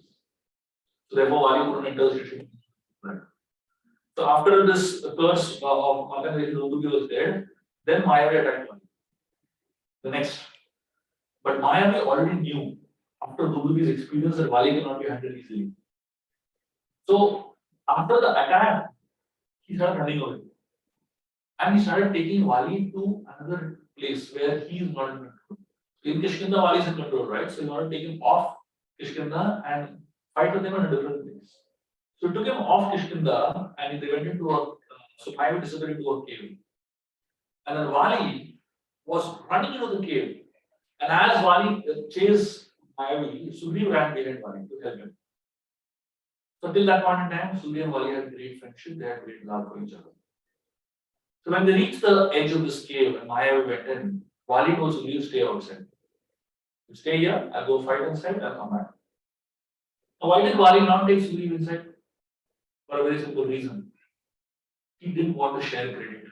So therefore, Vali couldn't enter the Rishi. So after this curse of Matanga Rishi was dead, then Mayavi attacked Vali. The next. But Mayavi already knew after Dundubi's experience that Vali cannot be handled easily. So after the attack, he started running away. And he started taking Wali to another place where he is not in control. So in Kishkinda, Wali is in control, right? So he wanted to take him off Kishkinda and fight with him in a different place. So he took him off Kishkinda and they went into a, so Mayavi disappeared into a cave. And then Wali was running into the cave. And as Wali chased Mayavi, Sugriv ran behind Wali to help him. So till that point in time, Sugriv and Wali had great friendship, they had great love for each other. So when they reached the edge of this cave and Mayavi went in, Wali told Sugriv, stay outside. You stay here, I'll go fight inside, I'll come back. Now why did Wali not take Sugriv inside? For a very simple reason. He didn't want to share credit.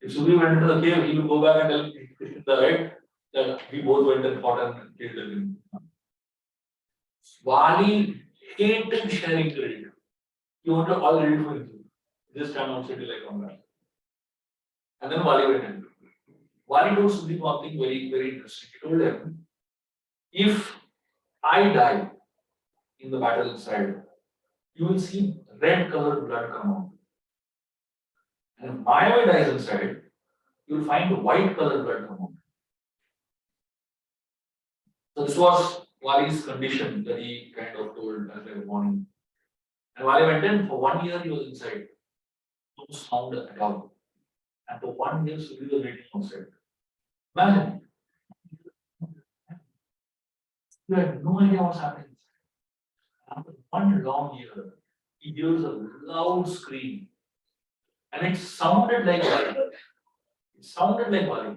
If Sugriv went into the cave, he would go back and tell Krishna, right, that we both went and fought and killed him. Wali hated sharing credit. He wanted all credit for himself. This time outside till I come back. And then Wali went in. Wali told Sugriv one thing very, very interesting. He told him, if I die in the battle inside, you will see red colored blood come out. And if Mayavi dies inside, you will find white colored blood come out. So this was Wali's condition that he kind of told as they were warning. And Wali went in, for 1 year he was inside. No sound at all. And for 1 year, Sugriv was waiting outside. Imagine. You had no idea what's happening. After 1 long year, he hears a loud scream. And it sounded like Wali. It sounded like Wali.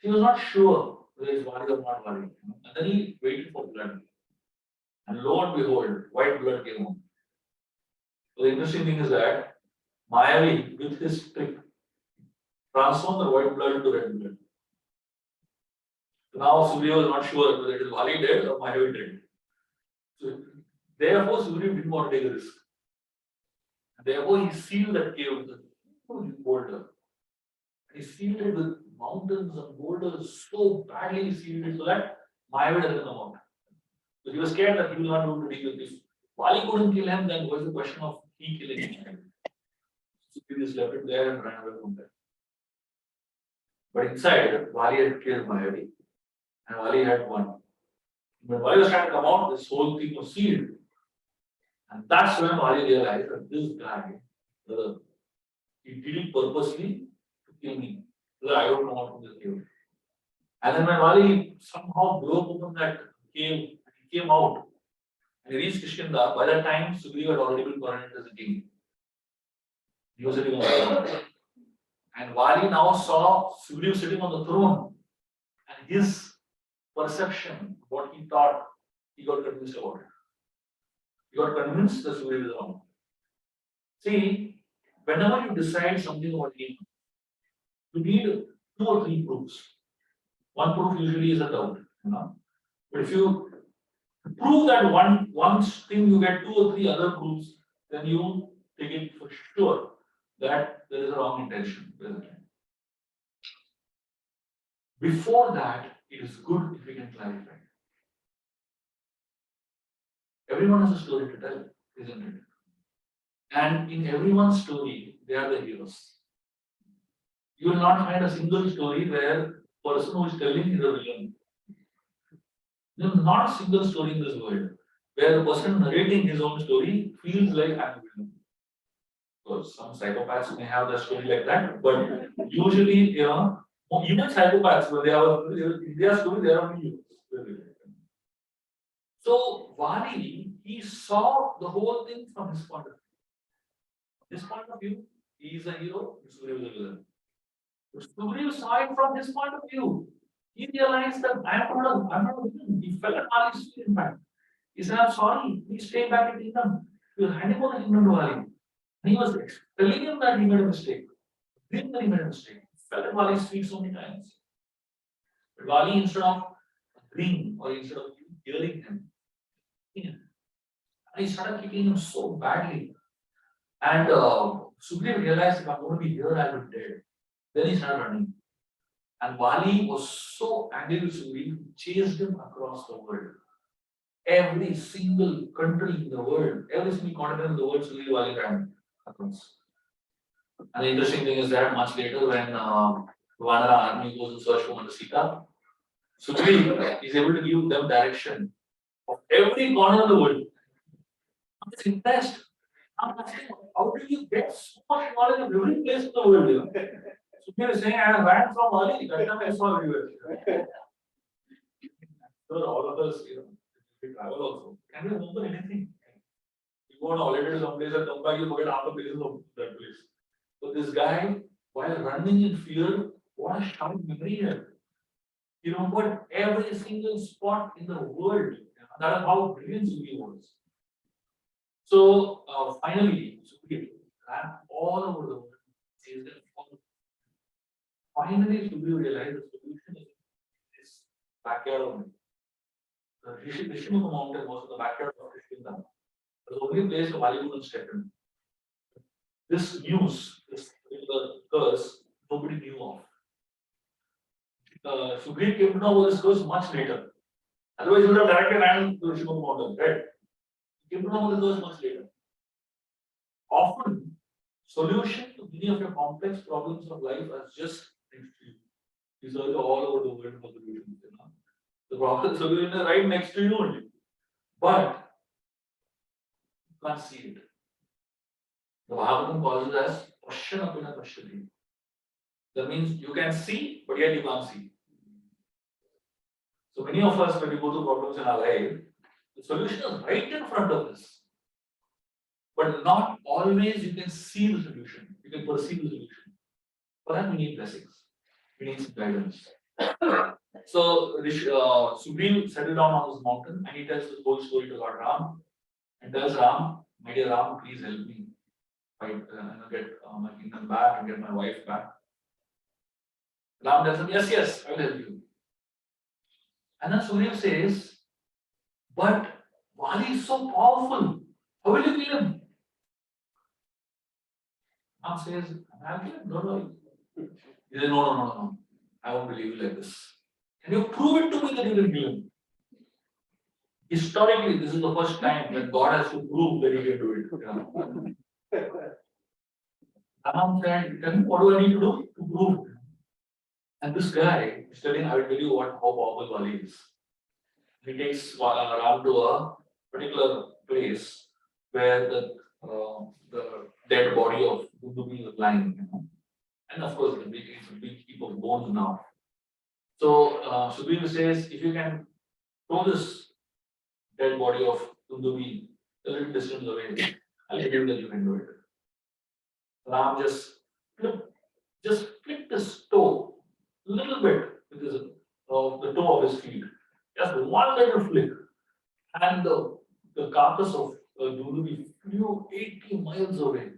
He was not sure whether it's Wali or not Wali. And then he waited for blood. And lo and behold, white blood came out. So the interesting thing is that Mayavi, with his trick, transformed the white blood into red blood. So now Sugriva was not sure whether it is Wali dead or Mayavi dead. So therefore, Sugriva didn't want to take a risk. And therefore, he sealed that cave with a huge boulder. He sealed it with mountains and boulders so badly, he sealed it so that Mayavi doesn't come out. So he was scared that he will not be able to deal with this. Wali couldn't kill him, then was the question of he killing him. So he just left it there and ran away from there. But inside, Wali had killed Mayavi, and Wali had won. When Wali was trying to come out, this whole thing was sealed. And that's when Wali realized that this guy, he did it purposely to kill me, so that I don't come out from this cave. And then when Wali somehow broke open that cave, he came out and he reached Kishkinda. By that time, Sugriva had already been coronated as a king. He was sitting on the throne. And Wali now saw Sugriva sitting on the throne. And his perception, what he thought, he got convinced about it. He got convinced that Sugriva is wrong. See, whenever you decide something about a game, you need 2 or 3 proofs. One proof usually is a doubt, But if you prove that one thing, you get 2 or 3 other proofs, then you take it for sure that there is a wrong intention. Before that, it is good if we can clarify. Everyone has a story to tell, isn't it? And in everyone's story, they are the heroes. You will not find a single story where the person who is telling is a villain. There is not a single story in this world where the person narrating his own story feels like I'm a villain. Because some psychopaths may have the story like that, but usually, even psychopaths, when they have their story, they are only heroes. So Wali, he saw the whole thing from his point of view. From his point of view, he is a hero, Sugriva is a villain. Sugriva saw it from his point of view. He realized that I'm not a villain. He fell at Wali's feet, in fact. He said, I'm sorry, please stay back in the kingdom. He was handing over the kingdom to Wali. And he was telling him that he made a mistake. Then he made a mistake. He fell at Wali's feet so many times. But Wali, instead of agreeing or instead of hearing him, he started kicking him so badly. And Sugriva realized, if I'm going to be here, I will be dead. Then he started running. And Wali was so angry with Sugriva, he chased him across the world. Every single country in the world, every single continent in the world, Sugriva Wali ran across. And the interesting thing is that much later, when Vanara army goes in search for Mother Sita, Sugriv is able to give them direction of every corner of the world. I'm just impressed. I'm asking, how did you get so much knowledge of every place in the world? You know? Sugriv is saying, I ran from Bali, that time I saw everywhere. So all of us, we travel also. Can we remember anything? You go on holiday to some place and come back, you forget half the places of that place. So this guy, while running in fear, what a sharp memory here. He remembered every single spot in the world. That is how brilliant Sugriv was. So finally, Sugriv ran all over the world. Chased them all. Finally, Sugriv realized the solution is in this backyard of me. The Rishimukha mountain was in the backyard of Rishimukha. It was the only place the Valley couldn't step in. This news, this particular curse, nobody knew of. Sugriv came to know about this curse much later. Otherwise, he would have directly ran to Rishimukha mountain, right? He came to know about this curse much later. Often, solution to many of your complex problems of life are just next to you. You search all over the world for solutions. The problem solution is right next to you only. But you can't see it. The Bhagavatam calls it as Pashanapina Pashyati. That means you can see, but yet you can't see. So many of us, when we go through problems in our life, the solution is right in front of us. But not always you can see the solution. You can perceive the solution. For that, we need blessings. We need some guidance. So Sugriv settled down on this mountain and he tells this whole story to Lord Ram and tells Ram, my dear Ram, please help me fight and get my kingdom back and get my wife back. Ram tells him, yes, I will help you. And then Sugriv says, but Vali is so powerful. How will you kill him? Ram says, I'll kill him, don't worry. He says, no. I won't believe you like this. Can you prove it to me that you will kill him? Historically, this is the first time when God has to prove that he can do it. Ram said, tell me what do I need to do to prove it? And this guy is telling, I will tell you how powerful Vali is. He takes Ram to a particular place where the dead body of Dundubi was lying. And of course, it's a big heap of bones now. So Sugriv says, if you can throw this dead body of Dundubi a little distance away, I'll believe that you can do it. Ram just flicked his toe a little bit with the toe of his feet. Just one little flick. And the carcass of Dundubi flew 80 miles away.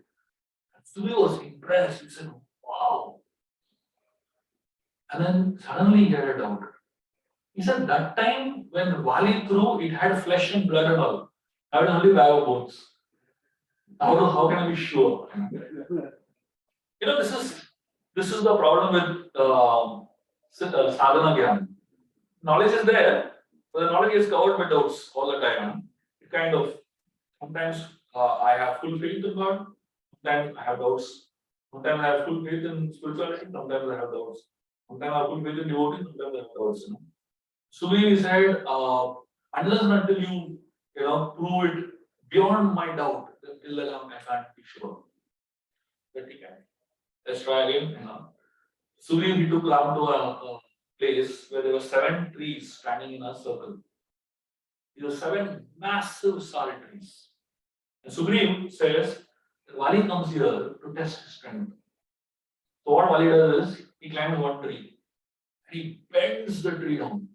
Sugriv was impressed. He said, wow. And then suddenly he had a doubt. He said, that time when Vali threw, it had flesh and blood and all. Now it's only bag of bones. How can I be sure? This is the problem with sadhana gyan. Knowledge is there, but the knowledge is covered by doubts all the time. It kind of, sometimes I have full faith in God, sometimes I have doubts. Sometimes I have full faith in spirituality, sometimes I have doubts. Sometimes I have full faith in devotee, sometimes I have doubts. Sugriv said, unless and until you prove it beyond my doubt, till then I can't be sure. But he can. Let's try again. Sugriv, he took Ram to a place where there were 7 trees standing in a circle. These are 7 massive sal trees. And Sugriv says that Vali comes here to test his strength. So what Vali does is he climbs one tree and he bends the tree down.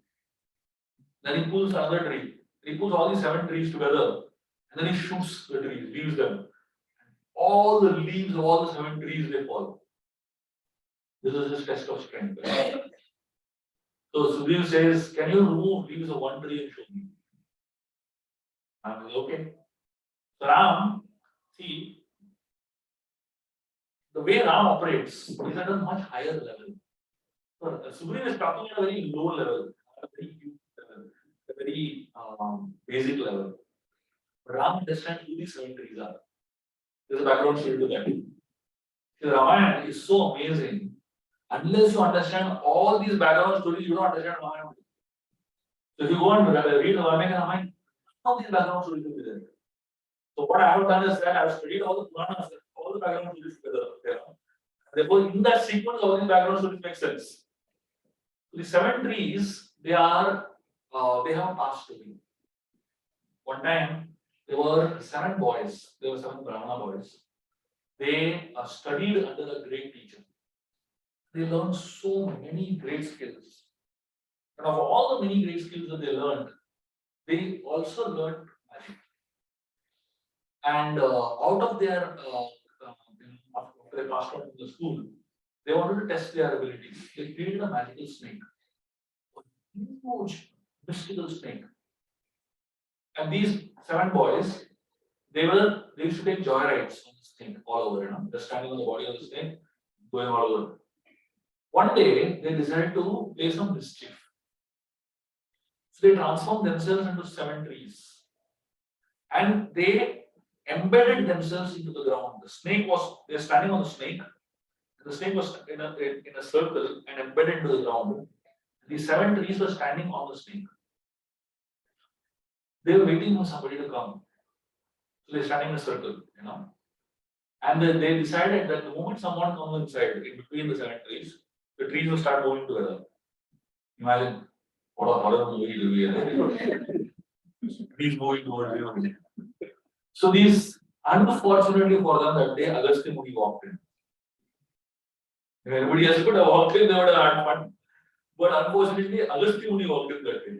Then he pulls another tree. He pulls all these 7 trees together and then he shoots the trees, leaves them. All the leaves of all the 7 trees they fall. This is his test of strength. So Sugriv says, can you remove leaves of one tree and show me? Ram says, okay. So Ram, see, the way Ram operates is at a much higher level. So Sugriv is talking at a very low level, a very huge level, a very basic level. But Ram understands who these 7 trees are. There's a background story to that. The Ramayana is so amazing. Unless you understand all these background stories, you don't understand Ramayana. So if you go and read Ramayana, all these background stories will be there. So what I have done is that I have studied all the Puranas, all the background stories together. Therefore, in that sequence, all these background stories make sense. So the 7 trees, they have a past story. One time, there were 7 boys. There were 7 Brahmana boys. They studied under a great teacher. They learned so many great skills. And of all the many great skills that they learned, they also learned magic. And out of their after they passed out in the school, they wanted to test their abilities. They created a magical snake, a huge mystical snake. And these 7 boys, they used to take joyrides on the snake all over, just standing on the body of the snake, going all over. One day, they decided to play some mischief. So they transformed themselves into 7 trees. And they embedded themselves into the ground. They're standing on the snake. The snake was in a circle and embedded into the ground. The 7 trees were standing on the snake. They were waiting for somebody to come. So they're standing in a circle, And they decided that the moment someone comes inside, in between the 7 trees, the trees will start moving together. Imagine what a horror movie it will be. Trees moving towards you. So these, unfortunately for them, that day, Agastya Muni walked in. If anybody else could have walked in, they would have had fun. But unfortunately, Agastya Muni walked in that day.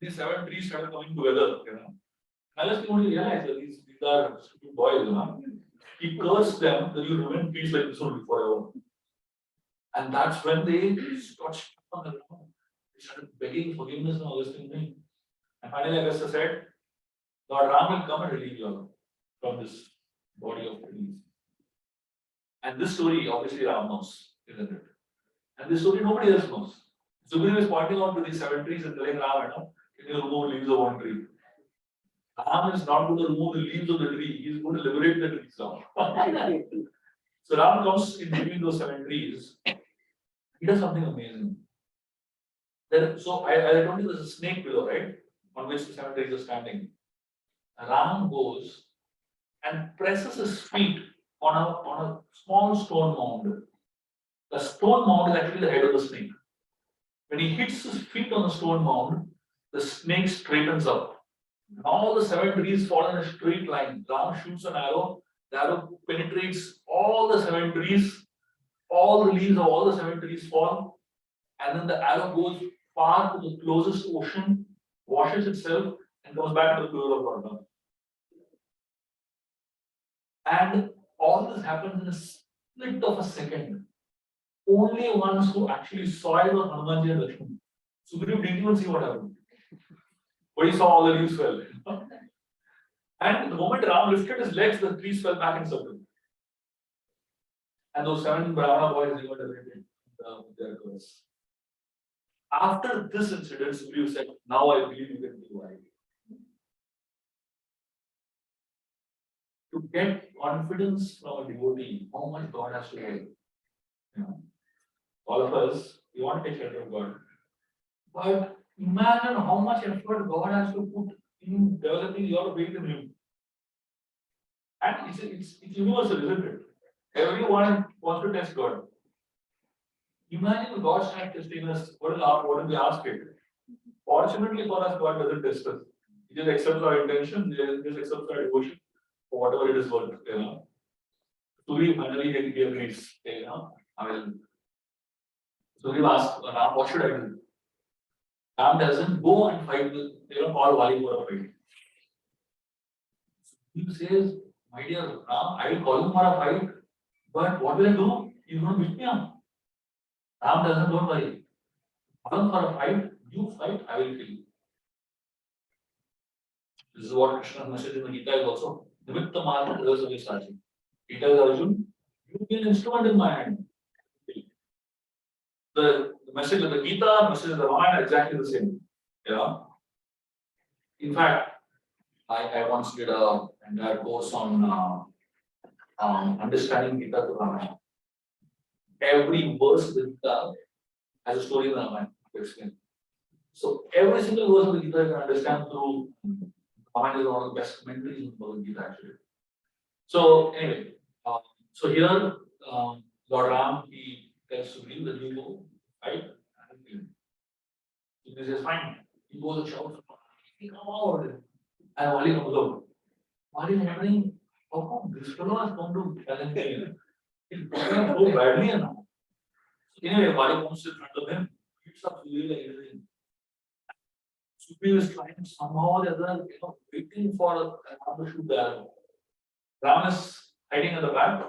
These 7 trees started coming together, Agastya Muni realized that these are stupid boys, He cursed them that you remain trees like this only forever. And that's when they got stuck on the ground. They started begging forgiveness from Agastya Muni. And finally, Agastya said, Lord Ram will come and relieve you all from this body of trees. And this story, obviously, Ram knows, isn't it? And this story nobody else knows. Sugriva is pointing out to these 7 trees and telling Ram, can you remove leaves of one tree? Ram is not going to remove the leaves of the tree, he is going to liberate the trees now. So Ram comes in between those 7 trees. He does something amazing. So I told you there's a snake below, right? On which the 7 trees are standing. Ram goes and presses his feet on a small stone mound. The stone mound is actually the head of the snake. When he hits his feet on the stone mound, the snake straightens up. And all the 7 trees fall in a straight line. Ram shoots an arrow, the arrow penetrates all the 7 trees, all the leaves of all the 7 trees fall, and then the arrow goes far to the closest ocean, washes itself, and comes back to the pool of water. And all this happens in a split of a second. Only ones who actually saw it were Hanumanji and Lakshman. Sugriva didn't even see what happened. But he saw all the leaves fell. And the moment Ram lifted his legs, the trees fell back in circle. And those 7 Brahmana boys, they got liberated their curse. After this incident, Sugriva said, now I believe you can be wise. To get confidence from a devotee, how much God has to give. All of us, we want to take shelter of God. But imagine how much effort God has to put in developing your faith in Him. And it's universal, isn't it? Everyone wants to test God. Imagine if God starts testing us, what will we ask it? Fortunately for us, God doesn't test us. He just accepts our intention, he just accepts our devotion for whatever it is worth. So we finally he agrees. So we ask Ram, what should I do? Ram doesn't go and fight with, all Vali for a fight. He says, my dear Ram, I will call him for a fight, but what will I do? He's going to beat me up. Ram doesn't, don't worry. Call him for a fight, you fight, I will kill you. This is what Krishna's message in the Gita is also. Nimitta Marma Rasa Visaji. He tells Arjun, you be an instrument in my hand. The message of the Gita, message of the Ramayana are exactly the same. In fact, I once did an entire course on understanding Gita to Ramayana. Every verse of the Gita has a story in Ramayana to explain. So every single verse of the Gita you can understand through Ramayana is one of the best commentaries in Bhagavad Gita actually. So anyway, so here Lord Ram he tells Sugriva that you go fight and kill him. Sugriva says fine. He goes and shouts, he come out. And Wali comes out. Wali is wondering, how come this fellow has come to challenge me? He's performing so badly now. So anyway, Wali comes in front of him, beats up Sugriva like anything. Sugriva is trying somehow or other, waiting for Ram to shoot the arrow. Ram is hiding at the back,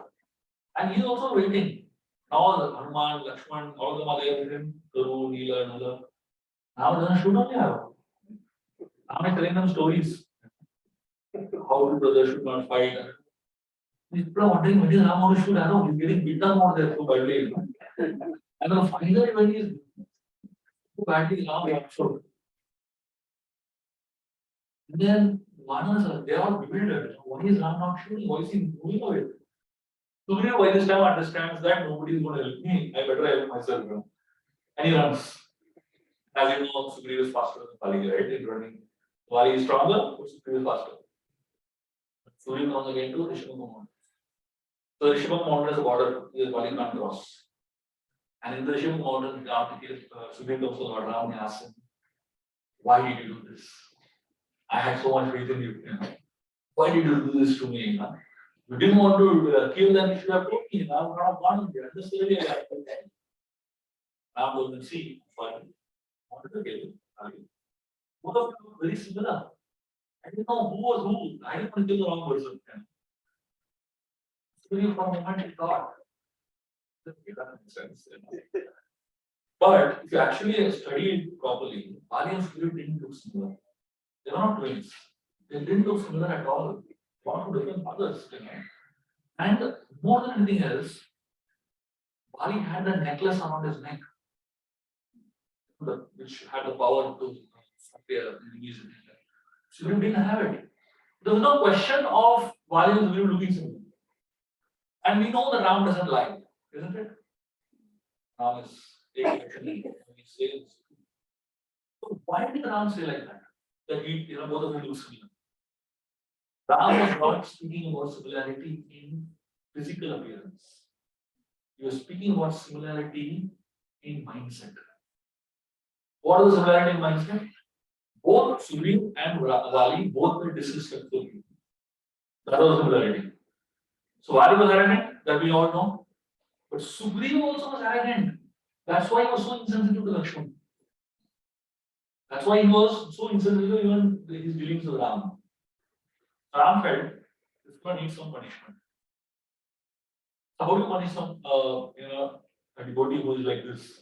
and he's also waiting. Now the Hanuman, Lakshman, all of them are there with him, Guru, Neela, and other. Now doesn't shoot on the arrow. Ram is telling them stories. How two brothers should not fight. People are wondering when is Ram going to shoot arrow? He's getting beaten out there so badly. And then finally, when he's so badly, Ram is shot. And then Vanas, they are bewildered. Why is Ram not shooting? Why is he moving away? Sugriva by this time understands that nobody is going to help me. I better help myself. And he runs. As you know, Sugriva is faster than Vali, right? In running. Vali is stronger, but Sugriva is faster. Sugriva comes again to Rishimaka Mountain. So Rishimaka Mountain is a border that Vali can't cross. And in the Rishimaka Mountain, Sugriva comes to Lord Ram and asks him, why did you do this? I had so much faith in you. Why did you do this to me? You didn't want to kill them, you should have told me. I'm not one. Unnecessarily, I got killed. Ram goes and see, fine. I wanted to kill you. Both of them were very similar. I didn't know who was who. I didn't want to kill the wrong person. So for a moment he thought, that makes sense. But if you actually study it properly, Vali and Sugriva didn't look similar. They were not twins. They didn't look similar at all. Born to different fathers, And more than anything else, Vali had a necklace around his neck, which had the power to appear enemies. Sugriva didn't have it. There was no question of Vali and Sugriva looking similar. And we know that Ram doesn't lie, isn't it? Ram is taking action when he says. So why did Ram say like that? That both of them look similar. Ram was not speaking about similarity in physical appearance. He was speaking about similarity in mindset. What is the similarity in mindset? Both Sugriva and Vali both were disrespectful. That was similarity. So Vali was arrogant, that we all know. But Sugriva also was arrogant. That's why he was so insensitive to Lakshman. That's why he was so insensitive even in his dealings with Ram. Ram felt this one needs some punishment. So how do you punish a devotee who is like this?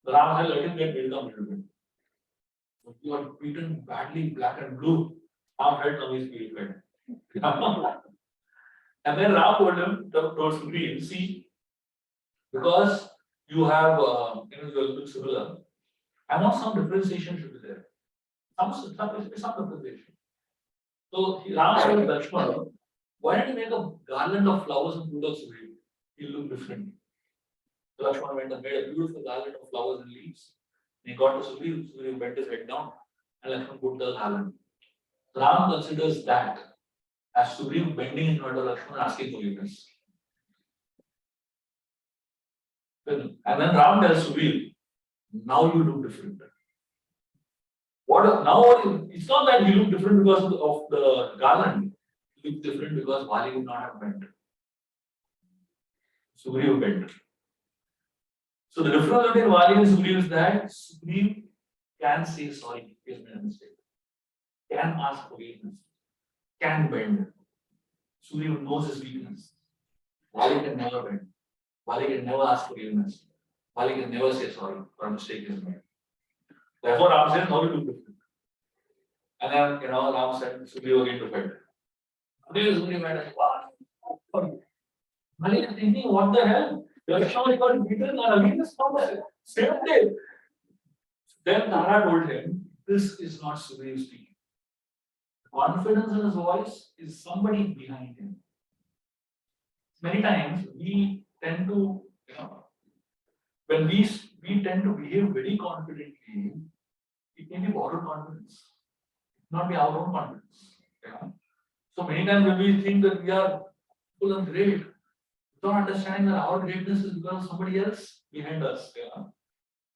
Ram had let him get beaten a little bit. So he got beaten badly, black and blue. Ram felt now he's being red. And then Ram told Sugriva, see, because you have you look similar, I want some differentiation should be there. Some differentiation. So Ram told Lakshmana, why don't you make a garland of flowers and put up Sugriva? He'll look different. So Lakshmana went and made a beautiful garland of flowers and leaves. And he got to Sugriva, Sugriva bent his head down, and Lakshmana put the garland. Ram considers that as Sugriva bending in front of Lakshmana asking forgiveness. And then Ram tells Sugriva, now you look different. It's not that he looked different because of the garland. He looked different because Vali would not have bent. Sugriva bent. So the difference between Vali and Sugriva is that Sugriva can say sorry, he has made a mistake. Can ask forgiveness. Can bend. Sugriva knows his weakness. Vali can never bend. Vali can never ask forgiveness. Vali can never say sorry for a mistake he has made. Therefore, Ram says, now you look different. And then, Ram said, Sugriva again to bed. Sugriva went, what? Vali is thinking, what the hell? Lakshmana got beaten and again is not the same day. Then Tara told him, this is not Sugriva speaking. Confidence in his voice is somebody behind him. many times we tend to, when we tend to behave very confidently, it can be borrowed confidence, not be our own confidence. So many times when we think that we are full and great, without understanding that our greatness is because of somebody else behind us,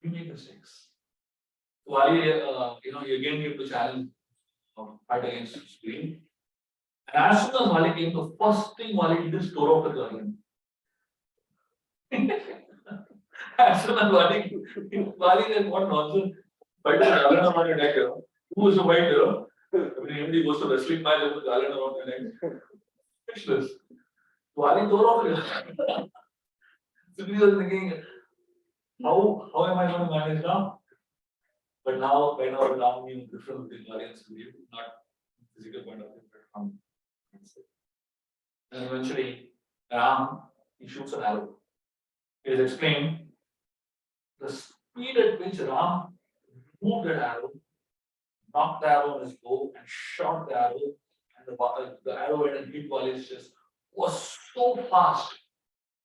we make mistakes. Wali, he again gave the challenge of fight against screen. And as soon as Wali came, the first thing Wali did is tore off the guardian. As soon as Wali said, what nonsense, fight with Garland around your neck, Who is the fight, Everybody goes to wrestling match with Garland around your neck. Speechless. Wali tore off the guardian. Sudhir was thinking, how am I going to manage now? But now, when our Ram knew different with the guardians, not physical point of view, but from mindset. And eventually, Ram, he shoots an arrow. It is explained the speed at which Ram moved that arrow, knocked the arrow on his bow, and shot the arrow, and the arrow went and hit Wali's chest, was so fast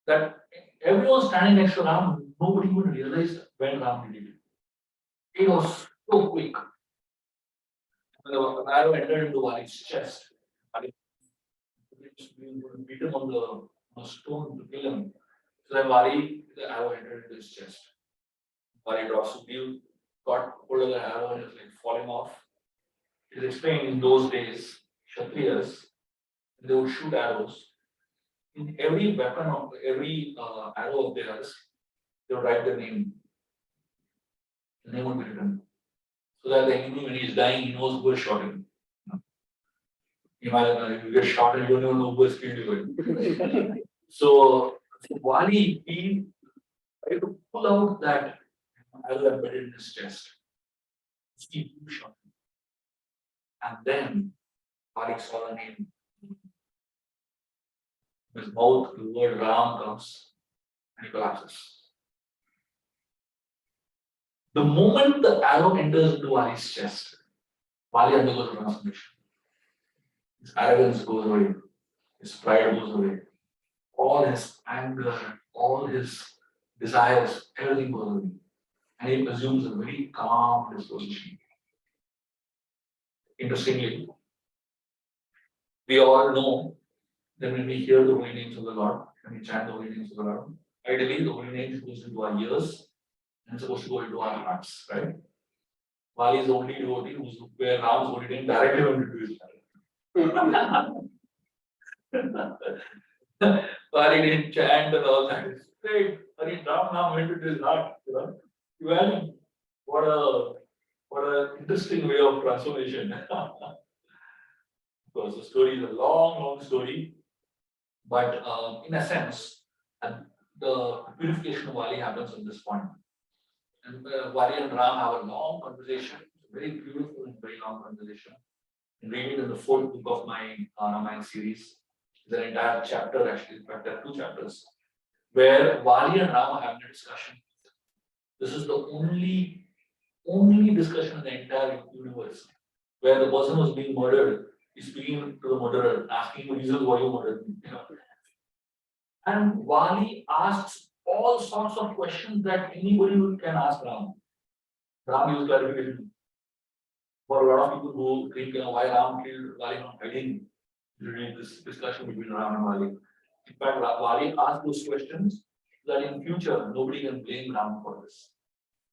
that everyone standing next to Ram, nobody even realized when Ram did it. It was so quick. When the arrow entered into Wali's chest, Wali beat him on the stone to kill him. So then the arrow entered into his chest. Wali drops the view, got hold of the arrow and was like falling off. It is explained in those days, Kshatriyas, they would shoot arrows. In every weapon of every arrow of theirs, they would write their name. The name would be written. So that the enemy, when he is dying, he knows who has shot him. Imagine if you get shot and you don't even know who has killed you. So Wali, he tried to pull out that arrow embedded in his chest. See who shot him. And then Wali saw the name. In his mouth, the word Ram comes and he collapses. The moment the arrow enters into Wali's chest, Wali undergoes a transformation. His arrogance goes away, his pride goes away, all his anger, all his desires, everything goes away. And he assumes a very calm disposition. Interestingly, we all know that when we hear the holy names of the Lord, when we chant the holy names of the Lord, ideally the holy names goes into our ears and it's supposed to go into our hearts, right? Wali is the only devotee where Ram's holy name directly went into his heart. Wali didn't chant and all that. It's great. Ram now went into his heart. Imagine what a interesting way of transformation. Because the story is a long, long story. But in a sense, the purification of Wali happens at this point. And Wali and Ram have a long conversation, very beautiful and very long conversation. And read it in the fourth book of my Ramayana series. There's an entire chapter, actually, in fact, there are 2 chapters, where Wali and Ram are having a discussion. This is the only discussion in the entire universe where the person who's being murdered is speaking to the murderer, asking reasons why you murdered me. And Wali asks all sorts of questions that anybody can ask Ram. Ram gives clarification. For a lot of people who think, why Ram killed Wali not hiding, you read this discussion between Ram and Wali. In fact, Wali asked those questions so that in future nobody can blame Ram for this.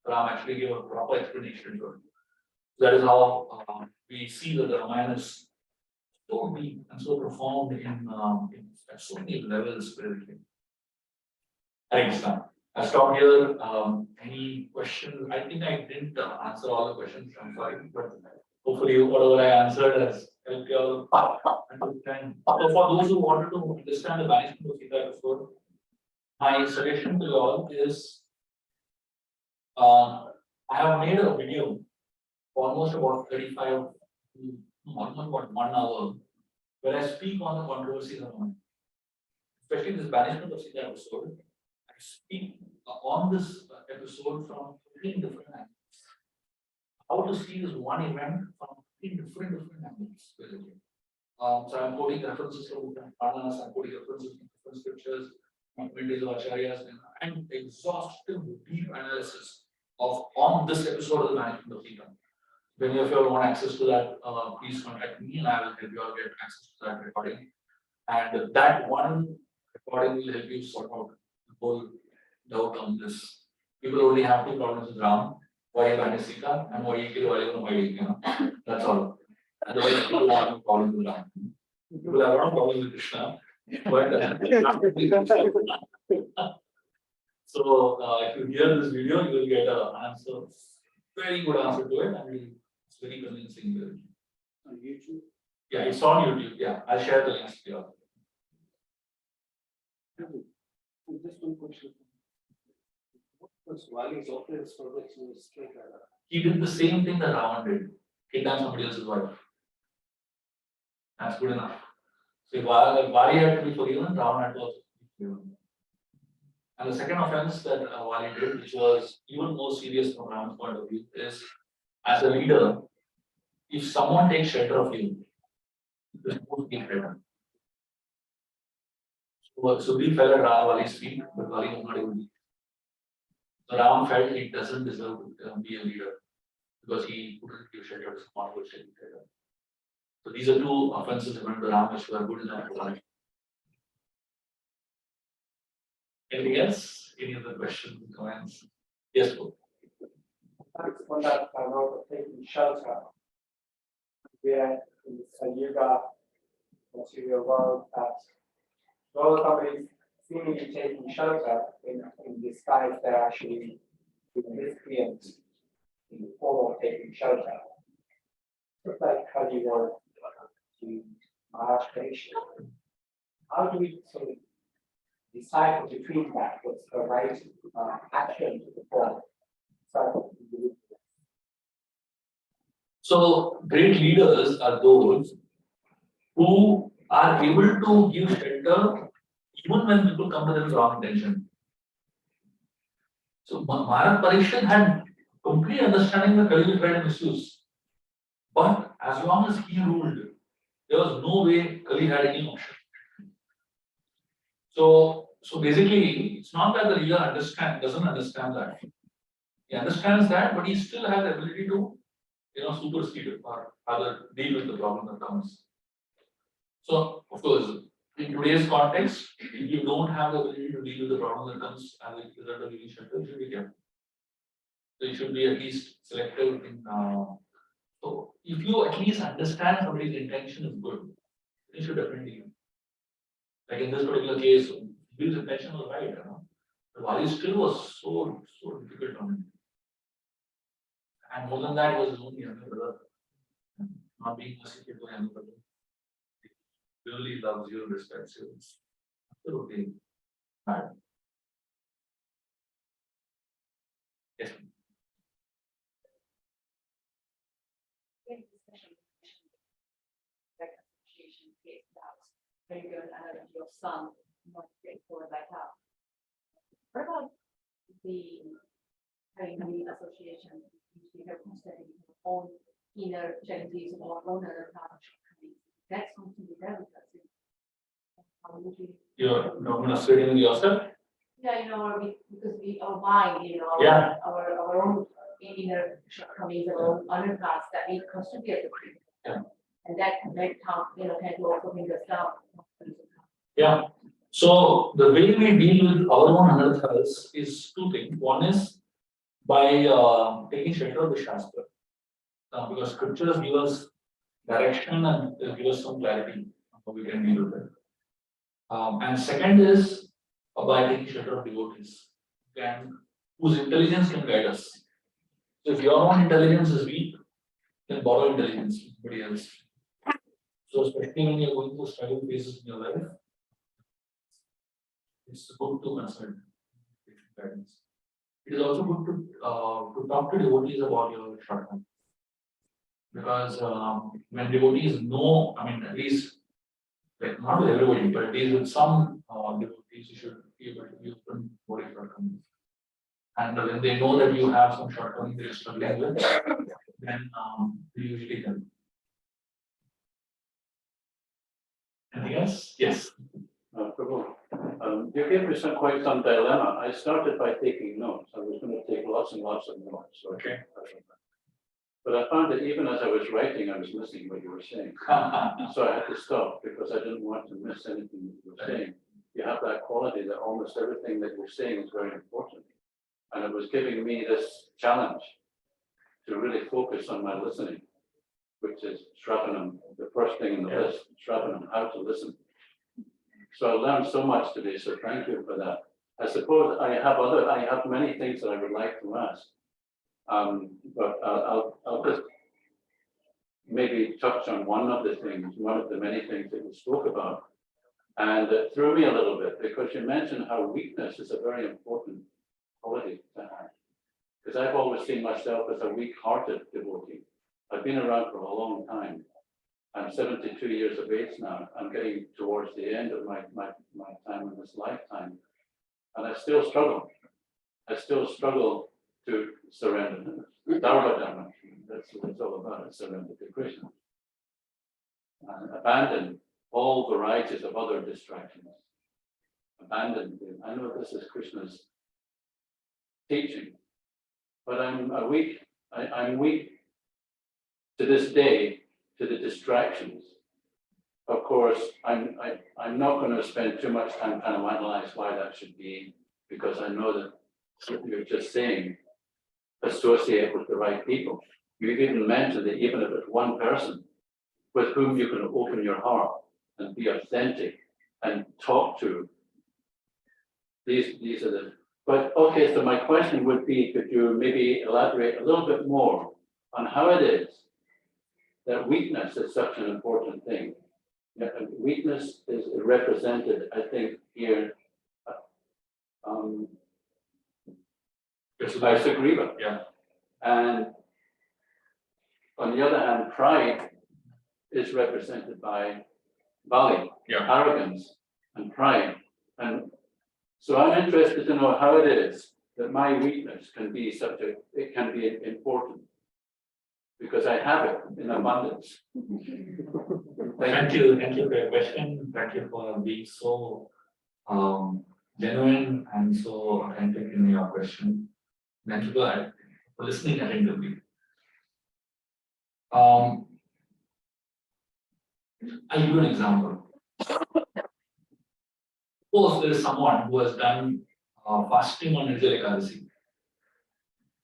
Ram actually gave a proper explanation to it. That is how we see that the Ramayana is so deep and so profound at so many levels spiritually. Hare Krishna. I'll stop here. Any questions? I think I didn't answer all the questions. I'm sorry, but hopefully whatever I answered has helped you all understand. So for those who wanted to understand the banishment of Sita episode, my suggestion to you all is I have made a video almost about 35, almost about 1 hour, where I speak on the controversies of mind. Especially this banishment of Sita episode, I speak on this episode from 15 different angles. How to see this one event from 15 different angles, basically. So I'm quoting references from Ramayana, I'm quoting references from different scriptures, commentaries of Acharyas, and exhaustive, deep analysis of on this episode of the management of Sita. If any of you all want access to that, please contact me and I will help you all get access to that recording. And that one recording will help you sort out the whole doubt on this. People only have two problems with Ram, why he banished Sita and why he killed Valima, why he, that's all. Otherwise, people don't have a problem with Ram. People have a lot of problems with Krishna. But so if you hear this video, you will get an answer, very good answer to it, and it's very convincing. On YouTube. Yeah, it's on YouTube. Yeah, I'll share the links with you all. Just one question. What was Vali's offense for which he was straight at? He did the same thing that Ravan did, kidnap somebody else's wife. That's good enough. So if Vali had to be forgiven, Ravan had to also be forgiven. And the second offense that Vali did, which was even more serious from Ravan's point of view, is as a leader, if someone takes shelter of you, you're supposed to give shelter. So we fell at Vali's feet, but Vali was not able to. So Ram felt he doesn't deserve to be a leader because he couldn't give shelter to someone who was taking shelter. So these are two offenses given to Ram which were good enough for Vali. Anything else? Any other questions, comments? Yes, Paul. Thanks for that note of taking shelter. We are in the yoga material world that though somebody is seemingly taking shelter in disguise, they're actually miscreant in the form of taking shelter. Just like how you want to Maharaj creation. How do we sort of decipher between that? What's the right action to perform? So great leaders are those who are able to give shelter even when people come to them with wrong intention. So Maharaj Parikshit had complete understanding that Kali will try to misuse. But as long as he ruled, there was no way Kali had any option. So basically, it's not that the leader doesn't understand that. He understands that, but he still has the ability to, supersede it or rather deal with the problem that comes. So, of course, in today's context, if you don't have the ability to deal with the problem that comes as a result of giving shelter, you should be careful. So you should be at least selective in. So if you at least understand somebody's intention is good, you should definitely. Like in this particular case, his intention was right, But Vali still was so difficult on him. And more than that, it was his own younger brother. Not being merciful to younger brother. He really loves you and respects you. It's absolutely bad. Yes. Very good, and your son, not straightforward like that. What about the having the association, you have constantly your own inner challenges or own shortcomings? That's going to be there with us. How would you? You're not going to sit in yourself? Yeah, because our mind, Yeah. our own inner shortcomings, our own other parts that we constantly have to treat. Yeah. And that can also bring us down. Yeah. So the way we deal with our own anarthas is two things. One is by taking shelter of the Shastra. Because scriptures give us direction and give us some clarity on how we can deal with it. And second is by taking shelter of devotees, whose intelligence can guide us. So if your own intelligence is weak, then borrow intelligence from somebody else. So especially when you're going through struggling phases in your life, it's good to consult guidance. It is also good to talk to devotees about your shortcomings. Because when devotees know, at least, like not with everybody, but at least with some devotees, you should be able to use them for your shortcomings. And when they know that you have some shortcomings that you're struggling with, then you usually help. Anything else? Yes. Prabhu, you gave me quite some dilemma. I started by taking notes. I was going to take lots and lots of notes. Okay. But I found that even as I was writing, I was listening to what you were saying. So I had to stop because I didn't want to miss anything that you were saying. You have that quality that almost everything that you're saying is very important. And it was giving me this challenge to really focus on my listening, which is Shravanam, the first thing in the list, Shravanam, how to listen. So I learned so much today, so thank you for that. I suppose I have many things that I would like to ask. But I'll just maybe touch on one of the things, one of the many things that you spoke about. And it threw me a little bit because you mentioned how weakness is a very important quality to have. Because I've always seen myself as a weak-hearted devotee. I've been around for a long time. I'm 72 years of age now. I'm getting towards the end of my time in this lifetime. And I still struggle. I still struggle to surrender. Dharma, that's what it's all about, surrender to Krishna. And abandon all varieties of other distractions. Abandon them. I know this is Krishna's teaching, but I'm weak to this day to the distractions. Of course, I'm not going to spend too much time trying to analyze why that should be, because I know that you're just saying associate with the right people. You've even mentioned that even if it's one person with whom you can open your heart and be authentic and talk to, these are the. But okay, so my question would be, could you maybe elaborate a little bit more on how it is that weakness is such an important thing? Yeah, weakness is represented, I think, here by Sugriva. Yeah. And on the other hand, pride is represented by Bali, arrogance and pride. And so I'm interested to know how it is that my weakness can be it can be important, because I have it in abundance. Thank you for your question. Thank you for being so genuine and so authentic in your question. Thank you for listening attentively. I'll give you an example. Suppose there is someone who has done fasting on Nirjala Ekadasi.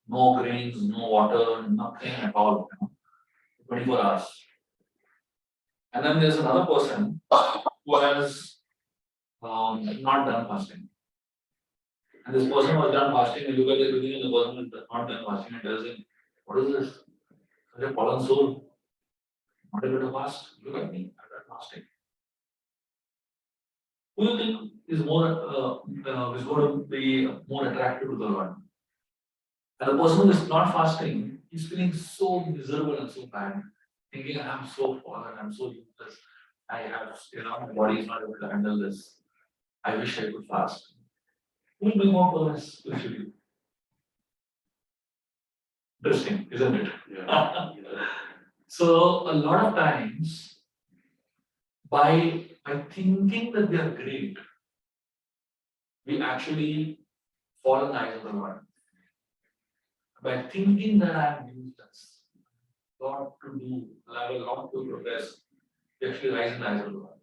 No grains, no water, nothing at all, 24 hours. And then there's another person who has not done fasting. And this person who has done fasting, and look at everything, and the person who has not done fasting and tells him, what is this? Such a fallen soul. Not able to fast. Look at me, I've done fasting. Who do you think is going to be more attractive to the Lord? And the person who is not fasting is feeling so miserable and so bad, thinking, I'm so fallen, I'm so useless, I have, my body is not able to handle this. I wish I could fast. Who will be more blessed with you? Interesting, isn't it? Yeah. So a lot of times, by thinking that we are great, we actually fall in the eyes of the Lord. By thinking that I am useless, lot to do, I have a lot to progress, we actually rise in the eyes of the Lord.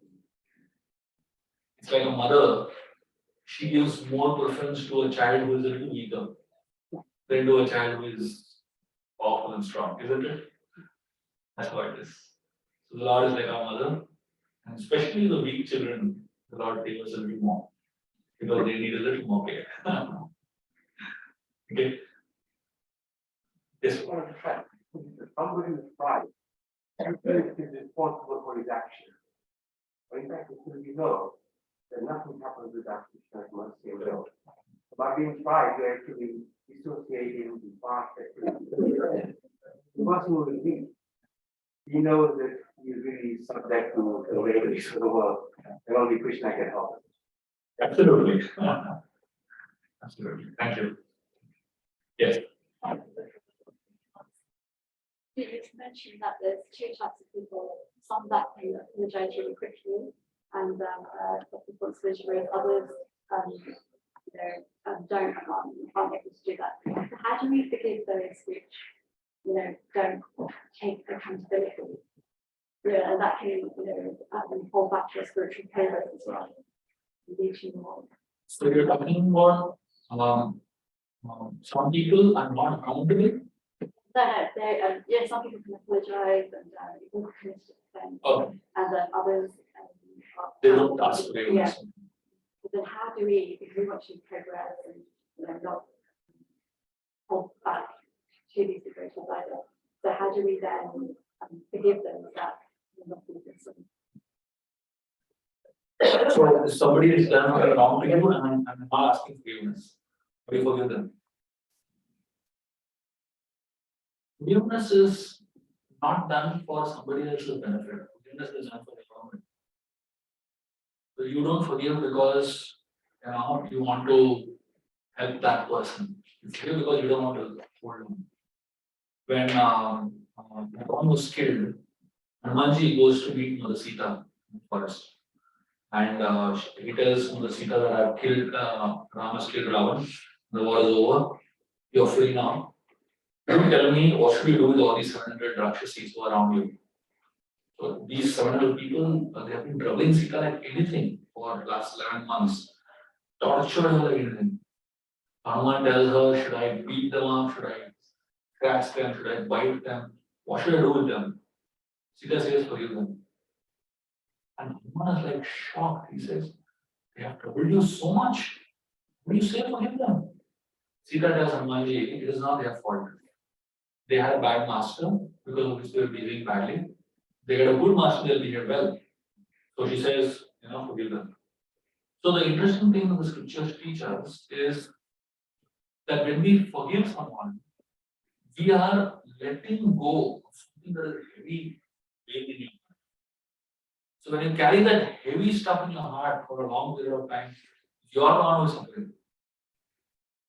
It's like a mother, she gives more preference to a child who is a little weaker than to a child who is powerful and strong, isn't it? That's how it is. So the Lord is like our mother, and especially the weak children, the Lord takes us a little more because they need a little more care. Okay. Yes. Somebody with pride is responsible for his action. But in fact, we know that nothing happens without Krishna's mercy and will. By being pride, you're actually dissociating the past activity. The person who is weak, he knows that he's really subject to the ways of the world, and only Krishna can help him. Absolutely. Absolutely. Thank you. Yes. You mentioned that there's two types of people, some that can apologize really quickly and responsibility whereas others, don't aren't able to do that. So how do we forgive those which don't take accountability? And that can hold back to spiritual progress as well. Reaching more. So you're talking about some people are not accountable. No, some people can apologize and people can defend, Okay. and then others They don't ask for Yeah. forgiveness. But then how do we, if we want to progress and not hold back to these situations either? So how do we then forgive them that we're not doing this? So if somebody is done wrong to you and I'm not asking forgiveness, do you forgive them? Forgiveness is not done for somebody else's benefit. Forgiveness is done for the government. So you don't forgive because you want to help that person. You forgive because you don't want to hold on. When one was killed, Hanumanji goes to meet Mother Sita in the forest. And he tells Mother Sita that I've killed, Rama's killed Ravan, the war is over, you're free now. You tell me what should we do with all these 700 Rakshasis who are around you? So these 700 people, they have been troubling Sita like anything for the last 11 months. Torture her like anything. Hanuman tells her, should I beat them up? Should I scratch them? Should I bite them? What should I do with them? Sita says, forgive them. And Hanuman is like shocked. He says, they have troubled you so much. What do you say forgive them? Sita tells Hanumanji, it is not their fault. They had a bad master because of which they were behaving badly. They get a good master, they'll behave well. So she says, forgive them. So the interesting thing that the scriptures teach us is that when we forgive someone, we are letting go of something that is heavy weight in your heart. So when you carry that heavy stuff in your heart for a long period of time, you are the one who is suffering.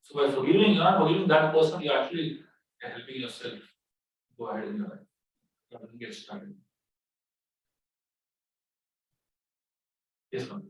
So by forgiving, you are not forgiving that person, you are actually helping yourself go ahead in your life. You have to get started. Yes, ma'am.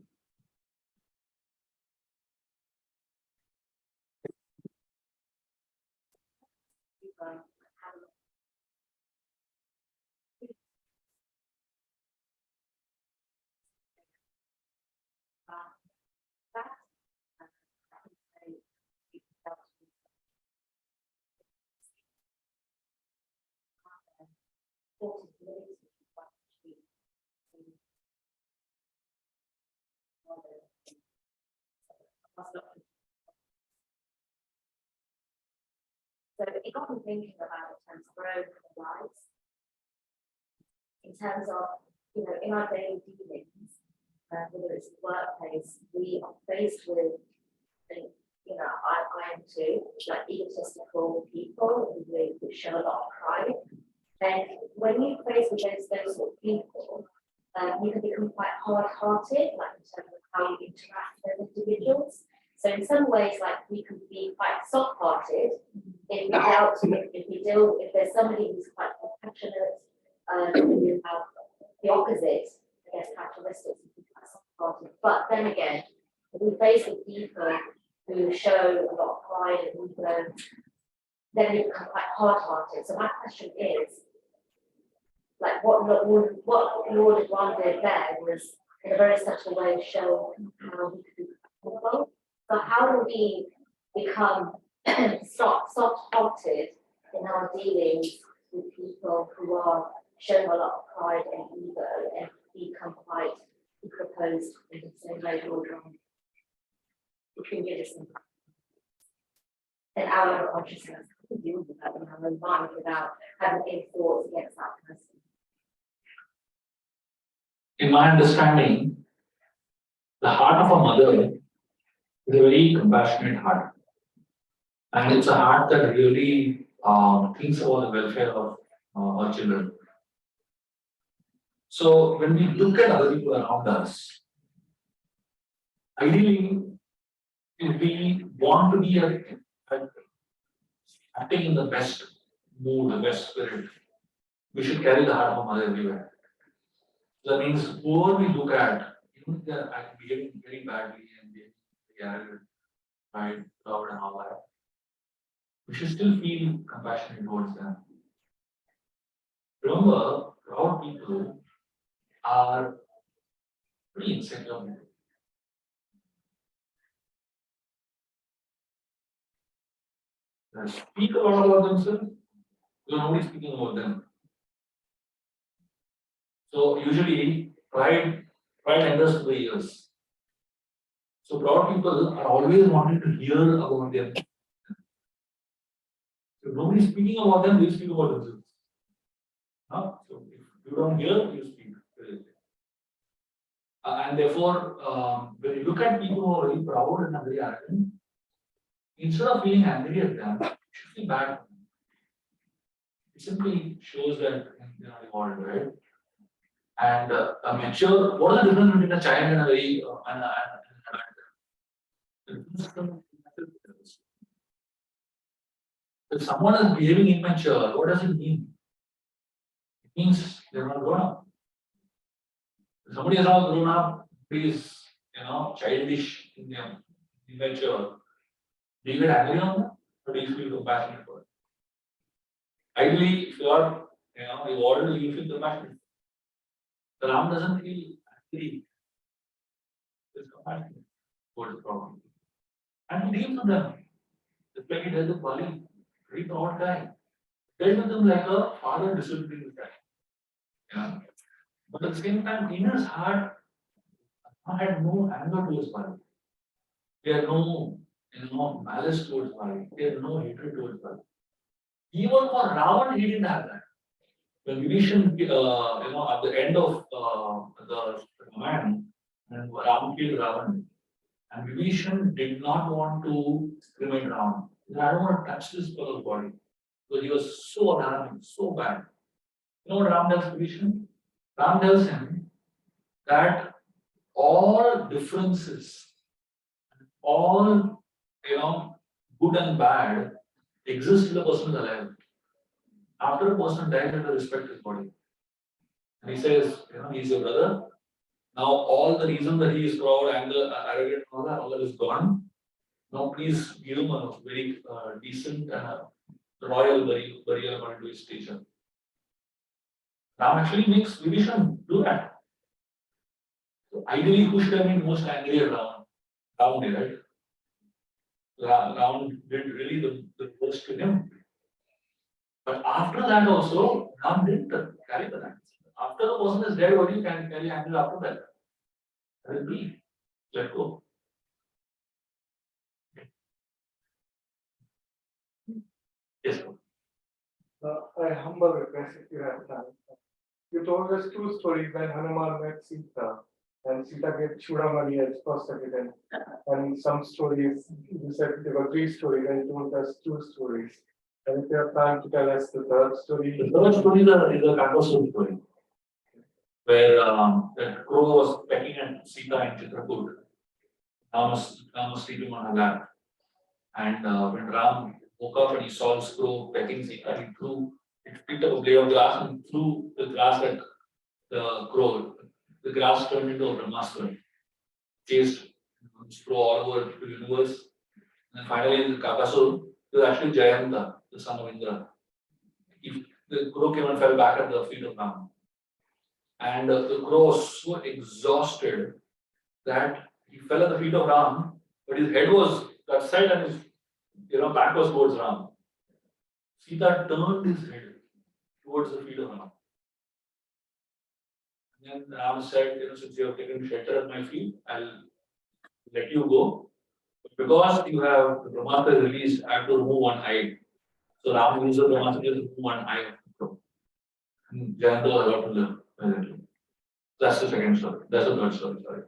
So it got me thinking about in terms of growth and lives, in terms of, in our daily dealings, whether it's the workplace, we are faced with, I am too, like egotistical people who show a lot of pride. And when you face with those sort of people, you can become quite hard-hearted, like in terms of how you interact with individuals. So in some ways, like we can be quite soft-hearted if there's somebody who's quite compassionate, you have the opposite, I guess, characteristics, you can be quite soft-hearted. But then again, if we face with people who show a lot of pride and ego, then they become quite hard-hearted. So my question is, like what Lord Ram did there was in a very subtle way show how we could be humble. So how do we become soft-hearted in our dealings with people who are showing a lot of pride and ego and become quite proposed in the same way Lord Ram? We can get us some and our own consciousness to deal with that in our own mind without having any thoughts against that person. In my understanding, the heart of a mother is a very compassionate heart. And it's a heart that really thinks about the welfare of our children. So when we look at other people around us, ideally, if we want to be acting in the best mood, the best spirit, we should carry the heart of a mother everywhere. That means whoever we look at, even they are behaving very badly and they arrogant, right, proud and all that, we should still feel compassionate towards them. Remember, proud people are pretty insecure. They speak a lot about themselves, because nobody's speaking about them. So usually pride enters to the ears. So proud people are always wanting to hear about them. If nobody's speaking about them, they speak about themselves. Huh? So if you don't hear, you speak. And therefore, when you look at people who are very proud and are very arrogant, instead of feeling angry at them, you should feel bad. It simply shows that they're not evolved, right? And a mature, what is the difference between a child and a very and an adult? If someone is behaving immature, what does it mean? It means they're not grown up. If somebody is not grown up, he is, childish, immature. Do you get angry on them, or do you feel compassionate for it? Ideally, if you are, evolved, you feel compassionate. The Ram doesn't feel angry. He's compassionate towards the problem. And he deals with them. Just like he does with Bali, very proud guy. Dealt with them like a father disciplining his guy. Yeah. But at the same time, in his heart, had no anger towards Bali. He had no, malice towards Bali. He had no hatred towards Bali. Even for Ravan, he didn't have that. When Vibhishan, at the end of the Ramayana, and Ram killed Ravan, and Vibhishan did not want to cremate Ravan. He said, I don't want to touch this fellow's body. Because he was so alarming, so bad. You know what Ram tells Vibhishan? Ram tells him that all differences, all, good and bad exist till a person is alive. After a person dies, you have to respect his body. And he says, he's your brother. Now all the reason that he is proud, anger, arrogant, all that is gone. Now please give him a very decent and royal burial according to his stature. Ram actually makes Vibhishan do that. So ideally, who should have been most angry at Ram? Ram did, right? Ram did really the worst to him. But after that also, Ram didn't carry the anger. After the person is dead, what do you can carry anger after that? Let it be. Let go. Yes, sir. A humble request if you have time. You told us two stories when Hanuman met Sita and Sita gave Chudamani as first evidence. And some stories, you said there were three stories and you told us two stories. And if you have time to tell us the third story. The third story is a Kakasur story, where that crow was pecking at Sita in Chitrakoot. Ram was sleeping on her lap. And when Ram woke up and he saw this crow pecking Sita, he picked up a blade of grass and threw the grass at the crow. The grass turned into a Brahmastra, chased this crow all over the universe. And finally, the Kakasur was actually Jayanta, the son of Indra. The crow came and fell back at the feet of Ram. And the crow was so exhausted that he fell at the feet of Ram, but his head was that side and his back was towards Ram. Sita turned his head towards the feet of Ram. And then Ram said, since you have taken shelter at my feet, I'll let you go. But because you have the Brahmastra released, I have to remove one eye. So Ram used the Brahmastra to remove one eye of the crow. And Jayanta was allowed to live presently. That's the second story. That's the third story, sorry.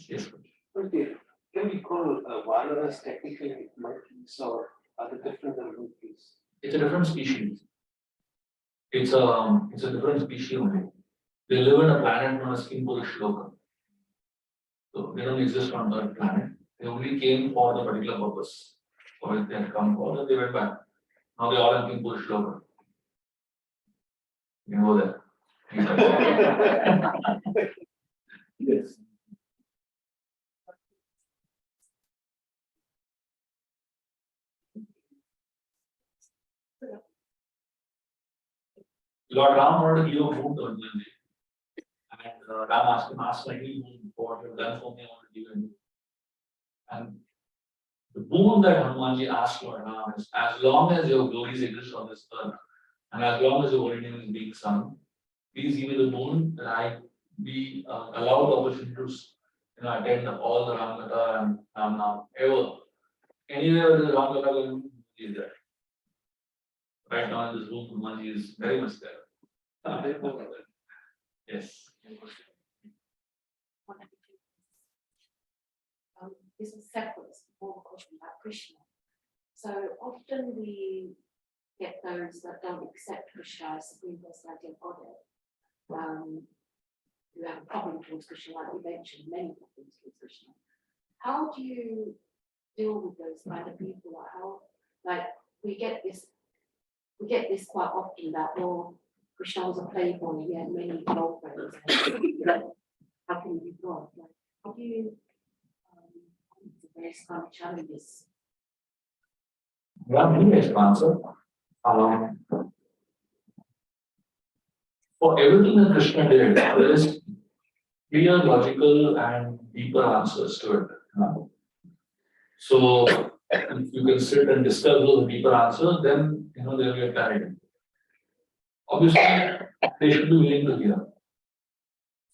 Yes. Okay, can we call Vanaras technically monkeys or are they different than monkeys? It's a different species. It's a different species only. They live on a planet known as Shloka. So they don't exist on the planet. They only came for the particular purpose for which they had come for, and they went back. Now they all in Shloka. You can go there. Yes. Lord Ram wanted to give a boon to Hanumanji. And Ram asked for any boon for what you've done for me, I want to give you. And the boon that Hanumanji asked Lord Ram is, as long as your glories exist on this earth, and as long as your holy name is being sung, please give me the boon that I be allowed the opportunity to attend all the Ramakatha and Ramnam ever. Anywhere there is Ramakatha going to be there. Right now in this room, Hanumanji is very much there. Yes. This is separate, more question about Krishna. So often we get those that don't accept Krishna as supreme personality of Godhead. Who have a problem towards Krishna, like we mentioned, many problems towards Krishna. How do you deal with those kind of people? Like how, like we get this quite often that, well, Krishna was a playboy, he had many girlfriends. How can you be God? Like, how do you various kind of challenges? One thing is to answer. For everything that Krishna did, there is clear, logical, and deeper answers to it. So, if you can sit and discuss those deeper answers, then there will be a clarity. Obviously, they should be willing to hear.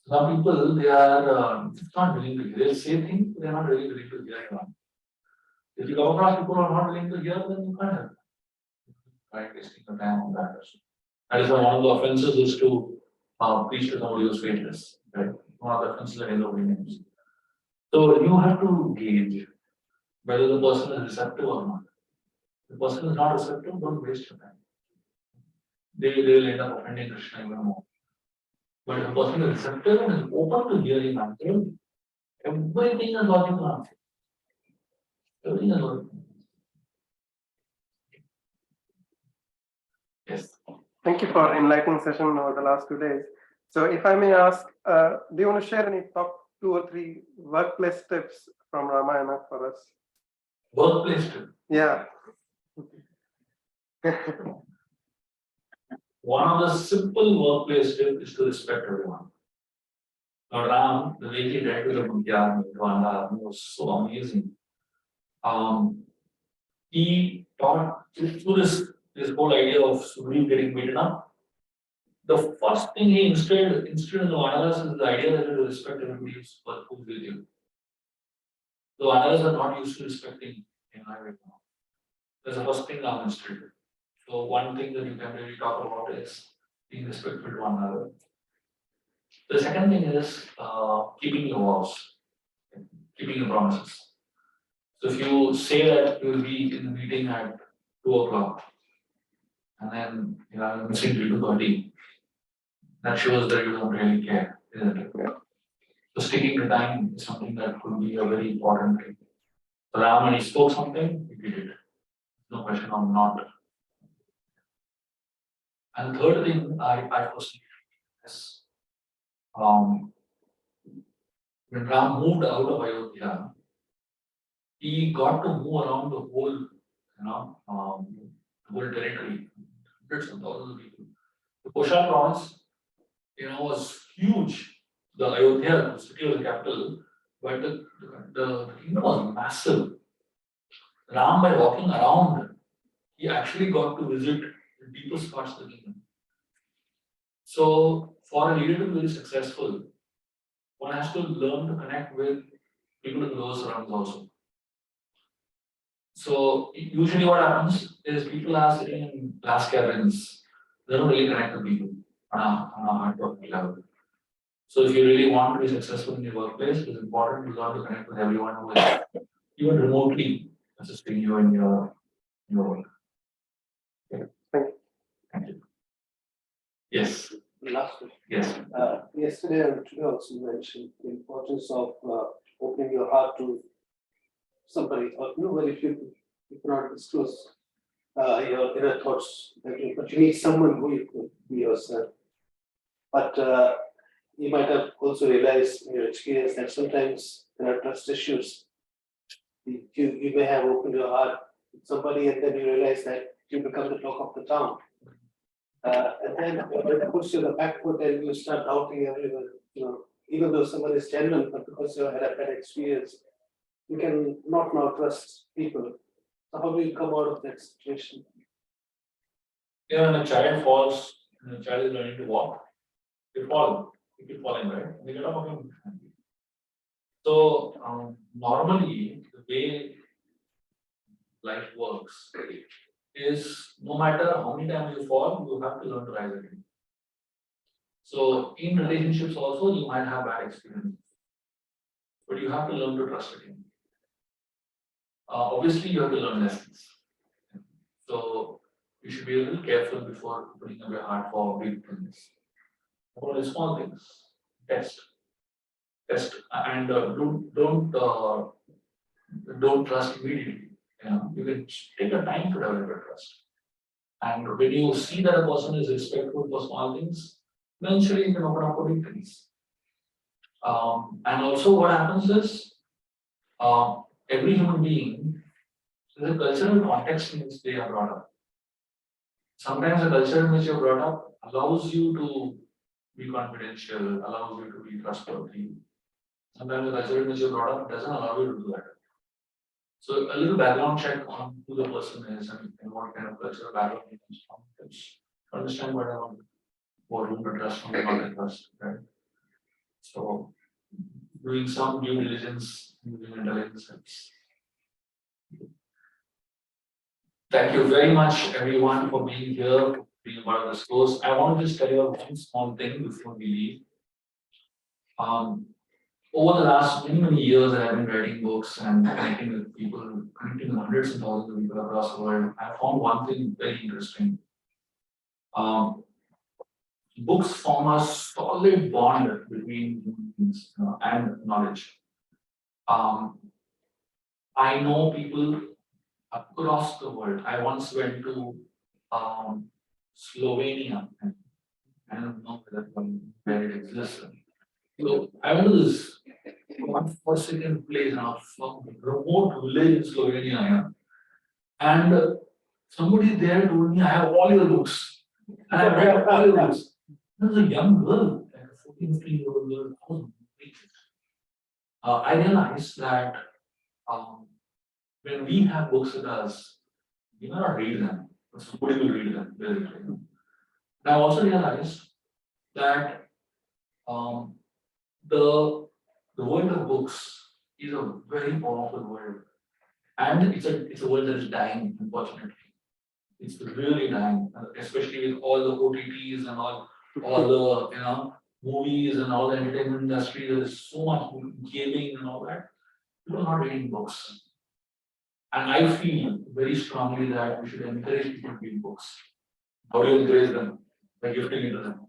Some people, they are not willing to hear. They say things, they are not really willing to hear. If you come across people who are not willing to hear, then you can't help. Right, wasting your time on that. That is why one of the offenses is to preach to somebody who's faithless. Right? One of the offenses are holy names. So you have to gauge whether the person is receptive or not. If the person is not receptive, don't waste your time. They will end up offending Krishna even more. But if the person is receptive and is open to hearing answers, everything is logical answer. Everything is logical. Yes. Thank you for enlightening session over the last 2 days. So if I may ask, do you want to share any top 2 or 3 workplace tips from Ramayana for us? Workplace tip. Yeah. One of the simple workplace tips is to respect everyone. Now Ram, the way he read to the Bhaktivedanta was so amazing. He taught through this whole idea of Sugriv getting beaten up. The first thing he instilled in the Vanaras is the idea that you respect everybody who's with you. The Vanaras are not used to respecting right now. That's the first thing Ram instilled. So one thing that you can really talk about is being respectful to one another. The second thing is keeping your vows, keeping your promises. So if you say that you will be in the meeting at 2 o'clock, and then you're missing 2:30, that shows that you don't really care, isn't it? Yeah. So sticking to time is something that could be a very important thing. So Ram, when he spoke something, he did it. No question of not. And the third thing I personally is when Ram moved out of Ayodhya, he got to move around the whole, whole territory, hundreds of thousands of people. The Koshal province, was huge. The Ayodhya, the city was the capital, but the kingdom was massive. Ram, by walking around, he actually got to visit the deepest parts of the kingdom. So, for a leader to be very successful, one has to learn to connect with people in the lower surroundings also. So, usually what happens is people are sitting in glass cabins, they don't really connect with people on a hard-working level. So, if you really want to be successful in your workplace, it's important to learn to connect with everyone who is even remotely assisting you in your work. Yeah. Thank you. Thank you. Yes. Last question. Yes. Yesterday and today also mentioned the importance of opening your heart to somebody, or very few people. You cannot disclose your inner thoughts, but you need someone who you could be yourself. But you might have also realized in your experience that sometimes there are trust issues. You may have opened your heart to somebody and then you realize that you become the talk of the town. And then it puts you on the back foot and you start doubting everyone, even though someone is genuine, but because you had a bad experience, you can not now trust people. So how do you come out of that situation? When a child falls, and a child is learning to walk, they fall, they keep falling, right? They get up again. So normally the way life works is no matter how many times you fall, you have to learn to rise again. So in relationships also you might have bad experiences, but you have to learn to trust again. Obviously you have to learn lessons. So you should be a little careful before putting up your heart for big things. For the small things, test, and don't trust immediately. You can take a time to develop your trust. And when you see that a person is respectful for small things, eventually you can open up for big things. And also what happens is, every human being, there's a cultural context in which they are brought up. Sometimes the culture in which you're brought up allows you to be confidential, allows you to be trustworthy. Sometimes the culture in which you're brought up doesn't allow you to do that. So a little background check on who the person is and what kind of cultural background he comes from. To understand what I want, what whom to trust, whom not to trust, right? So doing some due diligence using intelligence helps. Thank you very much, everyone, for being here, being a part of this course. I want to just tell you one small thing before we leave. Over the last many years, I have been writing books and connecting with people, connecting with hundreds and thousands of people across the world. I found one thing very interesting. Books form a solid bond between human beings and knowledge. I know people across the world. I once went to Slovenia. I don't know where it exists. So I went to this one forsaken place now, some remote village in Slovenia, and somebody there told me, I have all your books. And I read all your books. There was a young girl, like a 14, 15-year-old girl. I was amazed. I realized that when we have books with us, we may not read them, but somebody will read them. And I also realized that the world of books is a very powerful world, and it's a world that is dying, unfortunately. It's really dying, especially with all the OTTs and all the movies and all the entertainment industry. There is so much gaming and all that. People are not reading books, and I feel very strongly that we should encourage people to read books. How do you encourage them? By gifting it to them.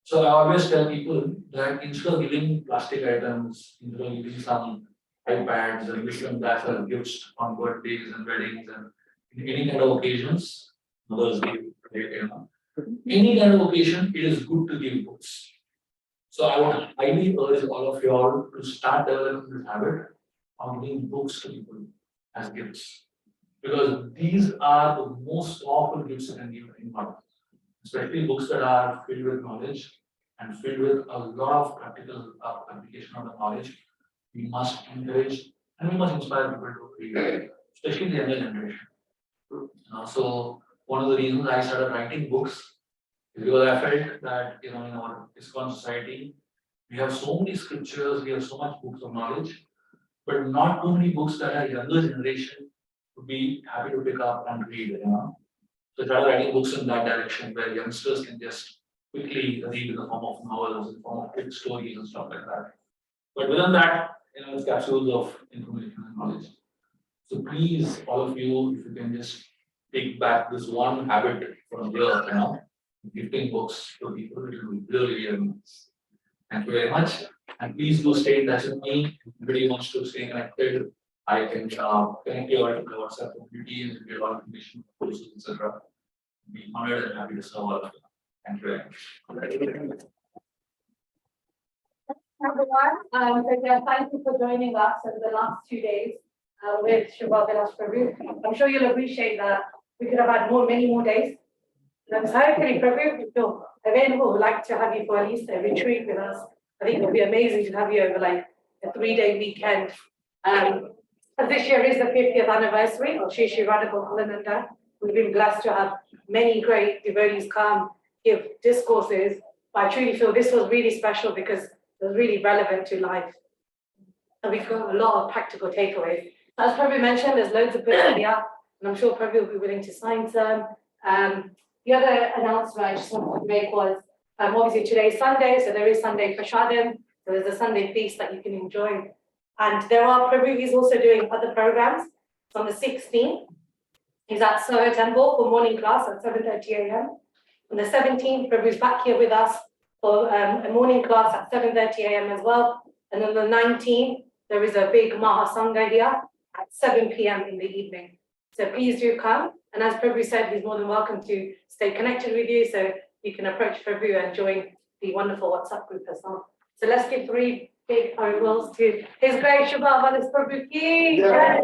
So I always tell people that instead of giving plastic items, instead of giving some iPads and wisdom glasses as gifts on birthdays and weddings and any kind of occasions, Mother's Day, any kind of occasion, it is good to give books. So I would highly urge all of you all to start developing this habit of giving books to people as gifts. Because these are the most powerful gifts you can give in life. Especially books that are filled with knowledge and filled with a lot of practical application of the knowledge. We must encourage and we must inspire people to read, especially the younger generation. So one of the reasons I started writing books is because I felt that in our ISKCON society, we have so many scriptures, we have so much books of knowledge, but not too many books that our younger generation would be happy to pick up and read. So try writing books in that direction where youngsters can just quickly read in the form of novels, in the form of quick stories and stuff like that. But within that, it's capsules of information and knowledge. So please, all of you, if you can just take back this one habit from here, gifting books to people, it will be really, really nice. Thank you very much. And please do stay in touch with me. If anybody wants to stay connected, I can connect you all to the WhatsApp community and get all information, courses, etc. Be honored and happy to serve all of you. Thank you very much. everyone. Thank you for joining us over the last 2 days with Shubha Vilas Prabhu. I'm sure you'll appreciate that we could have had many more days. And so hopefully, Prabhu, if you're available, we'd like to have you for at least a retreat with us. I think it would be amazing to have you over like a 3-day weekend. As this year is the 50th anniversary of Shri Shri Radha Gokulananda, we've been blessed to have many great devotees come give discourses. But I truly feel this was really special because it was really relevant to life. And we've got a lot of practical takeaways. As Prabhu mentioned, there's loads of books here, and I'm sure Prabhu will be willing to sign some. The other announcement I just wanted to make was, obviously today's Sunday, so there is Sunday Prashadam, so there's a Sunday feast that you can enjoy. And there are, Prabhu is also doing other programs. So on the 16th, he's at Soho Temple for morning class at 7:30 a.m. On the 17th, Prabhu is back here with us for a morning class at 7:30 a.m. as well. And on the 19th, there is a big Mahasangha here at 7 p.m. in the evening. So please do come. And as Prabhu said, he's more than welcome to stay connected with you. So you can approach Prabhu and join the wonderful WhatsApp group as well. So let's give 3 big farewells to His Grace Shubha Vilas Prabhu ki jai.